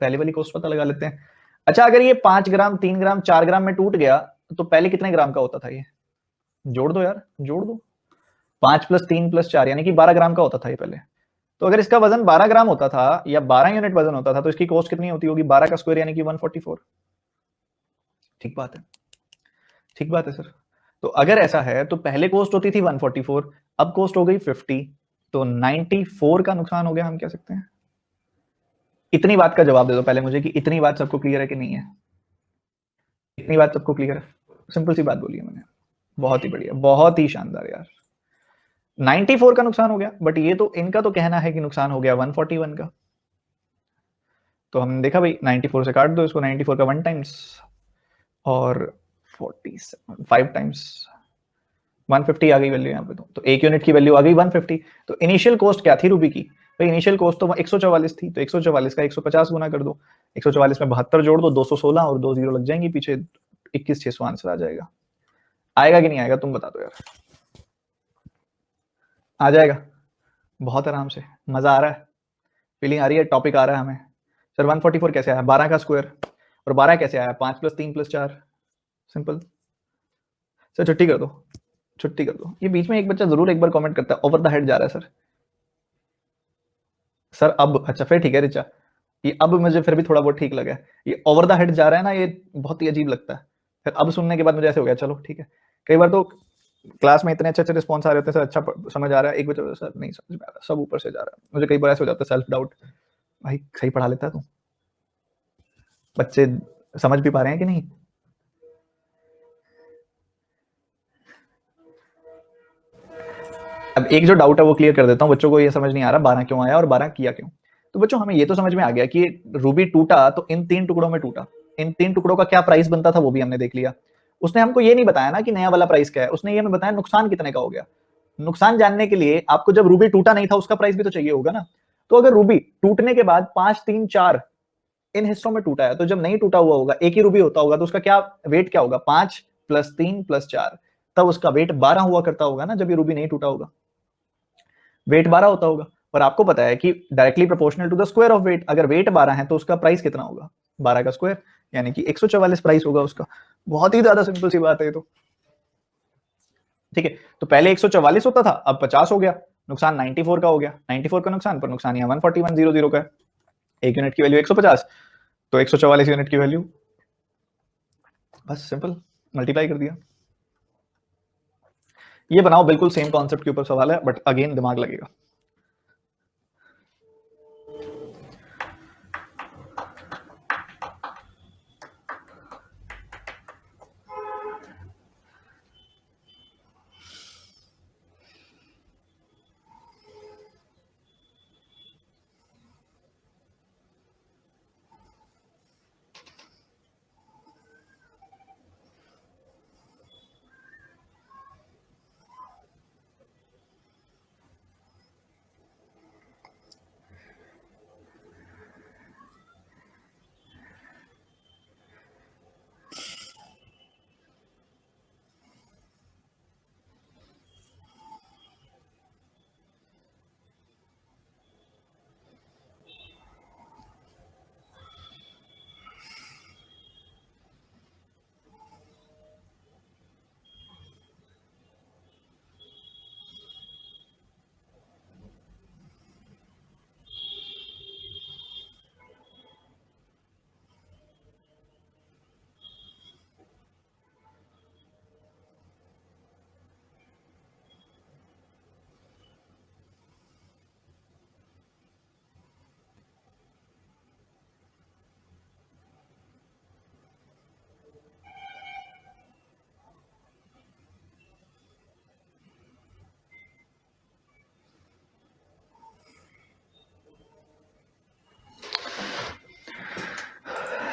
पहले वाली कॉस्ट पता लगा लेते हैं। अच्छा, अगर ये 5 ग्राम 3 ग्राम 4 ग्राम में टूट गया तो पहले कितने ग्राम का होता था? ये जोड़ दो यार, जोड़ दो। 5 प्लस 3 प्लस 4 यानी कि 12 ग्राम का होता था ये पहले। तो अगर इसका वजन 12 ग्राम होता था या 12 यूनिट वजन होता था तो इसकी कॉस्ट कितनी होती होगी? 12 का स्क्वायर यानी कि 144। ठीक बात है, ठीक बात है सर। तो अगर ऐसा है तो पहले कॉस्ट होती थी 144, अब कॉस्ट हो गई 50, तो 94 का नुकसान हो गया, हम कह सकते हैं। इतनी बात का जवाब दे दो पहले मुझे कि इतनी बात सबको क्लियर है कि नहीं है? इतनी बात सबको क्लियर है? सिंपल सी बात बोली है मैंने। बहुत ही बढ़िया, बहुत ही शानदार यार। 94 का नुकसान हो गया, बट ये तो इनका तो कहना है कि नुकसान हो गया 141 का। तो हमने देखा भाई 94 से काट दो इसको, 94 का 1 टाइम्स और 47 5 टाइम्स 150 आ गई वैल्यू यहाँ पे, तो 1 यूनिट की वैल्यू आ गई 150। तो इनिशियल कॉस्ट क्या थी रूबी की भाई? इनिशियल कॉस्ट तो 144 थी, तो 144 का 150 गुना कर दो, 144 में 72 जोड़ दो, 216 और 2 जीरो लग जाएंगी पीछे, 21,600 आंसर आ जाएगा। आएगा कि नहीं आएगा तुम बता दो यार। आ जाएगा बहुत आराम से, मजा आ रहा है, फीलिंग आ रही है, टॉपिक आ रहा है हमें। सर 144 कैसे आया? 12 का स्क्वायर, और 12 कैसे आया? 5 + 3 + 4, सिंपल। सर छुट्टी कर दो, छुट्टी कर दो। ये बीच में एक बच्चा जरूर एक बार कमेंट करता है ओवर द हेड जा रहा है सर। सर अब अच्छा फिर ठीक है रिचा, ये अब मुझे फिर भी थोड़ा बहुत ठीक लगा। ये ओवर द हेड जा रहा है ना, ये बहुत ही अजीब लगता है। फिर अब सुनने के बाद मुझे ऐसे हो गया चलो ठीक है। कई बार तो क्लास में इतने अच्छे अच्छे रिस्पॉन्स आ रहे होते हैं, सर अच्छा समझ आ रहा है, एक बच्चा सर नहीं समझ में आ रहा, सब ऊपर से जा रहा है। मुझे कई बार ऐसे हो जाता है सेल्फ डाउट, भाई सही पढ़ा लेता है तू, बच्चे समझ भी पा रहे हैं कि नहीं। अब एक जो डाउट है वो क्लियर कर देता हूँ बच्चों को, ये समझ नहीं आ रहा 12 क्यों आया और 12 किया क्यों। तो बच्चों हमें ये तो समझ में आ गया कि रूबी टूटा तो इन 3 टुकड़ों में टूटा, इन 3 टुकड़ों का क्या प्राइस बनता था वो भी हमने देख लिया। उसने हमको ये नहीं बताया ना कि नया वाला प्राइस क्या है, उसने ये हमें बताया नुकसान कितने का हो गया। नुकसान जानने के लिए आपको जब रूबी टूटा नहीं था उसका प्राइस भी तो चाहिए होगा ना। तो अगर रूबी टूटने के बाद 5, 3, 4 इन हिस्सों में टूटा है, तो जब नहीं टूटा हुआ होगा, एक ही रूबी होता होगा, तो उसका क्या वेट क्या होगा? 5 + 3 + 4, तब उसका वेट 12 हुआ करता होगा ना, जब ये रूबी नहीं टूटा होगा, वेट 12 होता होगा। और आपको पता है कि directly proportional to the square of weight, अगर वेट 12 है तो उसका प्राइस कितना होगा? 12 का स्क्वायर, यानी कि 144 प्राइस होगा उसका। बहुत ही ज्यादा सिंपल सी बात है ये तो, ठीक है। तो पहले 144 होता था, अब 50 हो गया, नुकसान 94 का हो गया। 94 का नुकसान, पर नुकसान यहाँ 141,000 का है। 1 यूनिट की वैल्यू 150, तो 144 यूनिट की वैल्यू, बस सिंपल मल्टीप्लाई कर दिया। ये बनाओ, बिल्कुल सेम कॉन्सेप्ट के ऊपर सवाल है, बट अगेन दिमाग लगेगा।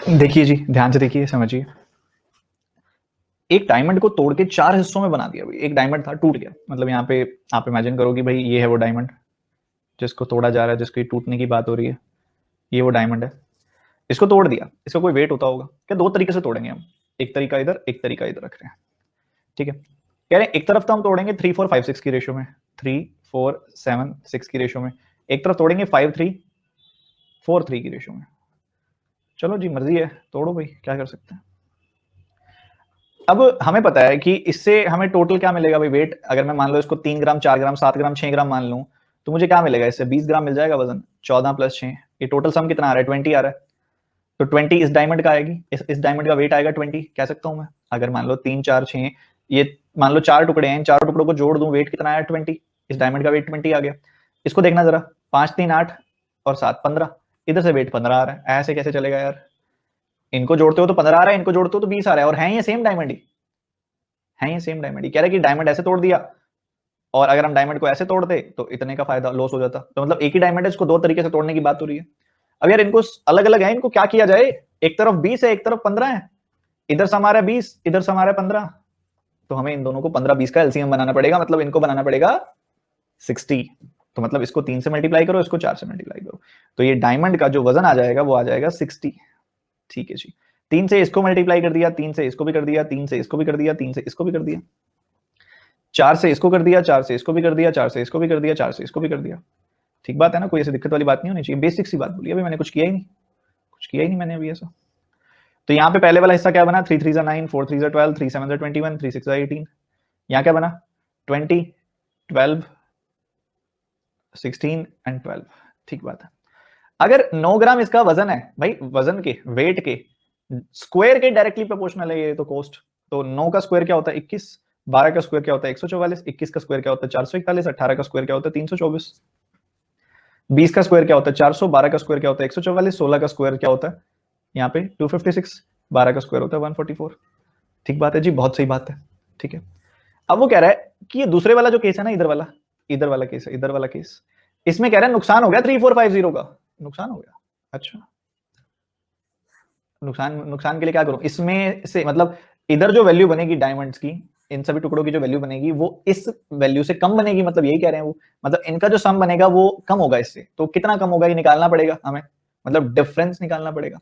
देखिए जी, ध्यान से देखिए, समझिए। एक डायमंड को तोड़ के 4 हिस्सों में बना दिया भाई। एक डायमंड था, टूट गया, मतलब यहाँ पे आप इमेजिन करो कि भाई ये है वो डायमंड जिसको तोड़ा जा रहा है, जिसकी टूटने की बात हो रही है। ये वो डायमंड है, इसको तोड़ दिया, इसका कोई वेट होता होगा क्या? 2 तरीके से तोड़ेंगे हम, एक तरीका इधर, एक तरीका इधर रख रहे हैं, ठीक है। कह रहे हैं एक तरफ तो हम तोड़ेंगे 3, 4, 5, 6 की रेशियो में, 3, 4, 7, 6 की रेशियो में। एक तरफ तोड़ेंगे 5, 3, 4, 3 की रेशियो में। चलो जी मर्जी है, तोड़ो भाई, क्या कर सकते हैं। अब हमें पता है कि इससे हमें टोटल क्या मिलेगा भाई? वेट अगर मैं मान लो इसको 3 ग्राम, 4 ग्राम, 7 ग्राम, 6 ग्राम मान लूं, तो मुझे क्या मिलेगा? इससे 20 ग्राम मिल जाएगा वजन। 14 + 6, ये टोटल सम कितना आ रहा है? 20 आ रहा है। तो 20 इस डायमंड का आएगी, इस डायमंड का वेट आएगा 20, कह सकता हूं मैं। अगर मान लो 3, 4, 6, ये मान लो 4 टुकड़े हैं, 4 टुकड़ों को जोड़ दूं, वेट कितना आया? 20। इस डायमंड का वेट 20 आ गया। इसको देखना जरा, 5, 3, 8 और 7, 15, इधर से वेट 15 आ रहा है। ऐसे कैसे चलेगा यार? इनको जोड़ते हो तो 15 आ रहा है, इनको जोड़ते हो तो 20 आ रहा है, और है ये सेम डायमंड ही, है ये सेम डायमंड ही। कह रहा है कि डायमंड ऐसे तोड़ दिया, और अगर हम डायमंड को ऐसे तोड़ते तो इतने का फायदा लॉस हो जाता। तो मतलब एक ही डायमंड है, इसको 2 तरीके से तोड़ने की बात हो रही है। अब यार इनको अलग अलग है, इनको क्या किया जाए? एक तरफ 20 है, एक तरफ 15 है, इधर से हमारा 20, इधर से हमारा 15, तो हमें इन दोनों को 15-20 का एलसीएम बनाना पड़ेगा, मतलब इनको बनाना पड़ेगा 60। तो मतलब इसको 3 से मल्टीप्लाई करो, इसको 4 से मल्टीप्लाई करो, तो ये डायमंड का जो वजन आ जाएगा वो आ जाएगा 60। ठीक है जी, 3 से इसको मल्टीप्लाई कर दिया, 3 से इसको भी कर दिया, 3 से इसको भी कर दिया, 3 से इसको भी कर दिया, 4 से इसको कर दिया, 4 से इसको भी कर दिया, 4 से इसको भी कर दिया, 4 से इसको भी कर दिया। ठीक बात है ना, कोई ऐसी दिक्कत वाली बात नहीं होनी चाहिए, बेसिक सी बात बोली, अभी मैंने कुछ किया ही नहीं, कुछ किया ही नहीं मैंने अभी ऐसा। तो यहाँ पे पहले वाला हिस्सा क्या बना, 3 3 9, 4 3 12, 3 7 21, 3 6 18। यहाँ क्या बना, 20 12 16 एंड 12। ठीक बात है। अगर 9 ग्राम इसका वजन है भाई, वजन के वेट के स्क्वायर के डायरेक्टली प्रोपोर्शनल है ये तो कोस्ट। तो 9 का स्क्वायर क्या होता है 21, 12 का स्क्वायर क्या होता है 144, 21 का स्क्वायर क्या होता है 441, 18 का स्क्वायर क्या होता है 324, 20 का स्क्वायर क्या होता है 400, 12 का स्क्वायर क्या होता है 144, 16 का स्क्वायर क्या होता है यहाँ पे 256, 12 का स्क्वायर होता है 144। ठीक बात है जी, बहुत सही बात है। ठीक है, अब वो कह रहा है कि ये दूसरे वाला जो केस है ना, इधर वाला केस है, इधर वाला केस, इसमें कह रहा है नुकसान हो गया 3450 का, नुकसान हो गया। अच्छा, नुकसान के लिए क्या करूं, इसमें से मतलब इधर जो वैल्यू बनेगी डायमंड्स की, इन सभी टुकड़ों की जो वैल्यू बनेगी वो इस वैल्यू से कम बनेगी, मतलब यही कह रहे हैं वो, मतलब इनका जो सम बनेगा वो कम होगा इससे। तो कितना कम होगा ये निकालना पड़ेगा हमें, मतलब डिफरेंस निकालना पड़ेगा।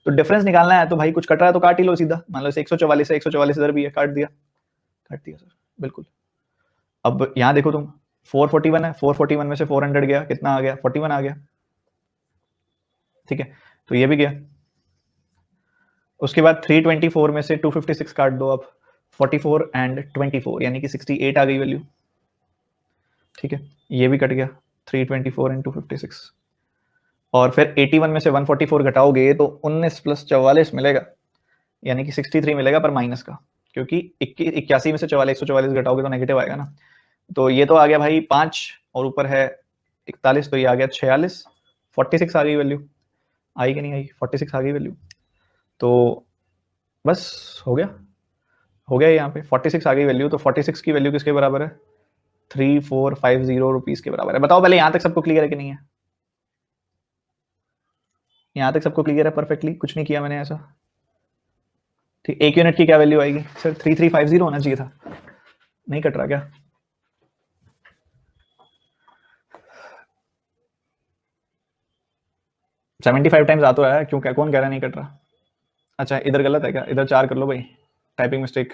तो डिफरेंस निकालना है तो भाई कुछ कट रहा है तो काट ही लो सीधा, मान लो 144 है, 144 इधर भी है, काट दिया सर, बिल्कुल। अब यहाँ देखो तुम, 441 है, 441 में से 400 गया, कितना आ गया 41 आ गया। ठीक है, तो ये भी गया। उसके बाद 324 में से 256 काट दो आप, 44 एंड 24 यानी कि 68 आ गई वैल्यू। ठीक है, ये भी कट गया, 324 एंड 256। और फिर 81 में से 144 घटाओगे तो 19 प्लस 44 मिलेगा, यानी कि 63 मिलेगा पर माइनस का, क्योंकि 81 में से 144 घटाओगे तो नेगेटिव आएगा ना। तो ये तो आ गया भाई 5 और ऊपर है 41, तो ये आ गया 46, 46 आ गई वैल्यू, आई कि नहीं आई, 46 आ गई वैल्यू। तो बस हो गया यहाँ पे 46 आ गई वैल्यू। तो 46 की वैल्यू किसके बराबर है, 3450 रुपीज के बराबर है। बताओ पहले यहाँ तक सबको क्लियर है कि नहीं है, यहाँ तक सबको क्लियर है परफेक्टली, कुछ नहीं किया मैंने ऐसा। ठीक, एक यूनिट की क्या वैल्यू आएगी सर, 3350 होना चाहिए था, नहीं कट रहा क्या, सेवेंटी 75 टाइम्स आ तो रहा है, क्यों, क्या कौन कह रहा है नहीं कट रहा। अच्छा इधर गलत है क्या, इधर 4 कर लो भाई, टाइपिंग मिस्टेक।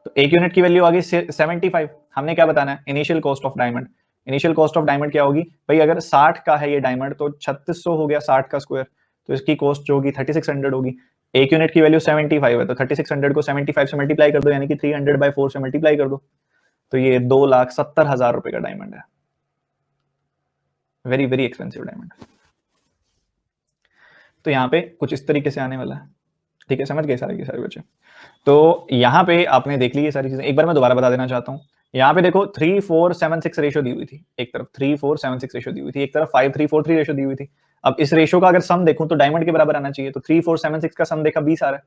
तो एक यूनिट की वैल्यू आ गई 75। हमने क्या बताना है, initial cost of diamond. Initial cost of diamond क्या होगी भाई, अगर 60 का है ये डायमंड तो 3600 हो गया 60 का स्क्वायर, तो इसकी कॉस्ट जो होगी 3600 होगी। एक यूनिट की वैल्यू 75 है, तो 3600 को 75 से मल्टीप्लाई कर दो, यानी कि 300/4 से मल्टीप्लाई कर दो, तो ये 2,70,000 रुपए का डायमंड है। Very very expensive diamond. तो यहाँ पे कुछ इस तरीके से आने वाला है। ठीक है, समझ गए सारे के सारे बच्चे। तो यहाँ पे आपने देख ली ये सारी चीजें, एक बार मैं दोबारा बता देना चाहता हूँ। यहाँ पे देखो 3:4:7:6 रेशो दी हुई थी, एक तरफ 3:4:7:6 रेशो दी हुई थी, एक तरफ 5:3:4:3 रेशो दी हुई थी। अब इस रेशो का अगर सम देखूं तो डायमंड के बराबर आना चाहिए, तो 3:4:7:6 का सम देखा 20 आ रहा है,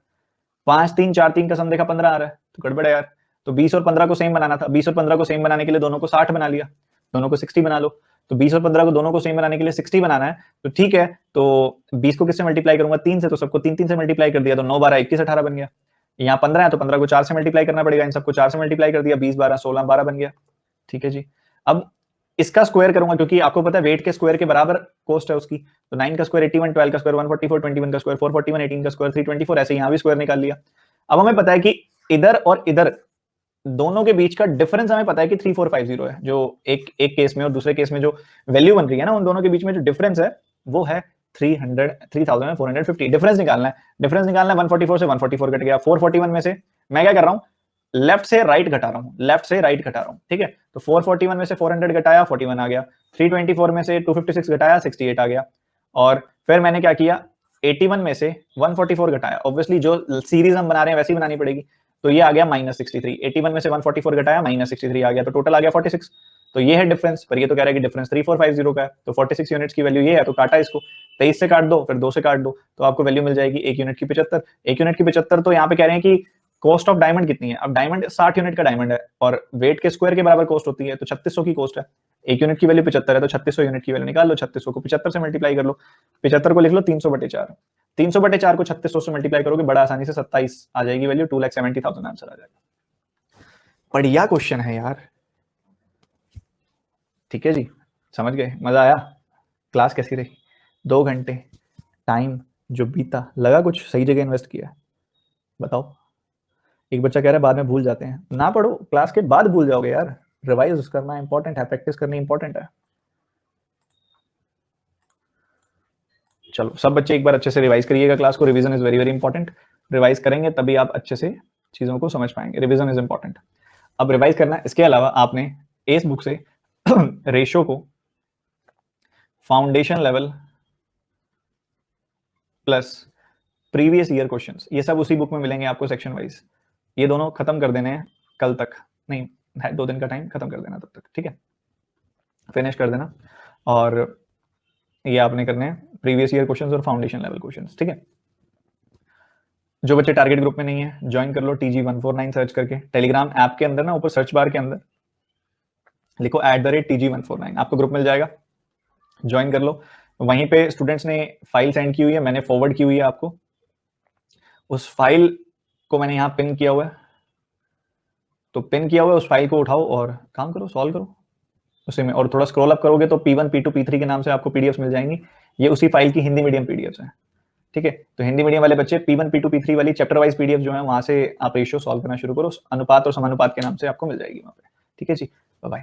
5:3:4:3 का सम देखा 15 आ रहा है, तो गड़बड़ है यार। तो 20 और 15 को सेम बनाना था, 20 और 15 को सेम बनाने के लिए दोनों को 60 बना लिया, दोनों को 60 बना लो। तो 20 और 15 को दोनों को सेम बनाने के लिए 60 बनाना है, तो ठीक है, तो 20 को किससे मल्टीप्लाई करूंगा, 3 से, तो सबको 3 से मल्टीप्लाई कर दिया, तो 9 12 21 18 बन गया। यहाँ 15 है तो 15 को 4 से मल्टीप्लाई करना पड़ेगा, इन सबको 4 से मल्टीप्लाई कर दिया, 20 12 16 12 बन गया। ठीक है जी, अब इसका स्क्वायर करूंगा, क्योंकि आपको पता है वेट के स्क्वायर के बराबर कॉस्ट है उसकी। तो 9 का स्क्वायर 81, 12 का स्क्वायर 144, 21 का स्क्वायर 441, 18 का स्क्वायर 324, ऐसे यहाँ भी स्क्वायर निकाल लिया। अब हमें पता है कि इधर और इधर दोनों के बीच का डिफरेंस हमें पता है कि 3450 है, जो एक केस में और दूसरे केस में जो वैल्यू बन रही है ना, उन दोनों के बीच में जो डिफरेंस है वो है 3450। डिफरेंस निकालना है, 144 से 144 कट गया, 441 में से मैं क्या कर रहा हूँ, लेफ्ट से राइट घटा रहा हूँ, ठीक है। तो 441 में से 400 घटाया 41 आ गया, 324 में से 256 घटाया 68 आ गया, और फिर मैंने क्या किया, 81 में से 144 घटाया, ऑब्वियसली जो सीरीज हम बना रहे हैं वैसी बनानी पड़ेगी, तो ये आ गया -63। 81 में से 144 घटाया -63 आ गया, तो टोटल आ गया 46। तो ये है डिफरेंस, पर ये तो कह रहा है कि डिफरेंस 3450 का है, तो 46 यूनिट्स की वैल्यू ये है, तो काटा इसको, 23 से काट दो, फिर 2 से काट दो, तो आपको वैल्यू मिल जाएगी 1 यूनिट की 75। 1 यूनिट की 75, तो यहाँ पे कह रहे हैं कि कॉस्ट ऑफ डायमंड कितनी है। अब डायमंड 60 यूनिट का डायमंड है और वेट के स्क्वायर के बराबर कॉस्ट होती है, तो 3600 की कॉस्ट है। 1 यूनिट की वैल्यू 75 है, तो 3600 यूनिट की वैल्यू निकाल लो, 3600 को 75 से मल्टीप्लाई कर लो, 75 को लिख लो 300/4, 300/4 को 3600 से मल्टीप्लाई करोगे, बड़ा आसानी से 27 आ जाएगी वैल्यू, 2,70,000 आंसर आ जाएगा। बढ़िया क्वेश्चन है यार। ठीक है जी, समझ गए, मजा आया? क्लास कैसी रही? 2 घंटे टाइम जो बीता, लगा कुछ सही जगह इन्वेस्ट किया? बताओ। एक बच्चा कह रहा है बाद में भूल जाते हैं। ना पढ़ो, क्लास के बाद भूल जाओगे यार। रिवाइज करना इंपॉर्टेंट है, प्रैक्टिस करनी इंपॉर्टेंट है। चलो सब बच्चे एक बार अच्छे से रिवाइज करिएगा क्लास को। Revision is very very important. Revise करेंगे तभी आप अच्छे से चीजों को समझ पाएंगे। Revision is important. अब रिवाइज करना है। इसके अलावा आपने इस बुक से रेशो को foundation level plus previous year questions, ये सब उसी बुक में मिलेंगे आपको सेक्शन वाइज। ये दोनों खत्म कर देने हैं कल तक, नहीं 2 दिन का टाइम, खत्म कर देना तब तक, ठीक है, फिनिश कर देना। और ये आपने करने हैं प्रीवियस ईयर क्वेश्चंस और फाउंडेशन लेवल क्वेश्चंस, ठीक है। जो बच्चे टारगेट ग्रुप में नहीं है ज्वाइन कर लो, TG149 सर्च करके। टेलीग्राम ऐप के अंदर ना ऊपर सर्च बार के अंदर लिखो @TG149, आपको ग्रुप मिल जाएगा, ज्वाइन कर लो। वहीं पे स्टूडेंट्स ने फाइल सेंड की हुई है, मैंने फॉरवर्ड की हुई है आपको। उस फाइल को मैंने यहाँ पिन किया हुआ है, तो पिन किया हुआ है, उस फाइल को उठाओ और काम करो, सॉल्व करो उसी में। और थोड़ा स्क्रॉल अप करोगे तो P1 P2 P3 के नाम से आपको पीडीएफ्स मिल जाएंगी। ये उसी फाइल की हिंदी मीडियम पीडीएफ्स हैं, ठीक है। तो हिंदी मीडियम वाले बच्चे P1 P2 P3 वाली चैप्टर वाइज पीडीएफ जो है वहां से आप रेशियो सॉल्व करना शुरू करो। अनुपात और समानुपात के नाम से आपको मिल जाएगी वहां पे, ठीक है जी।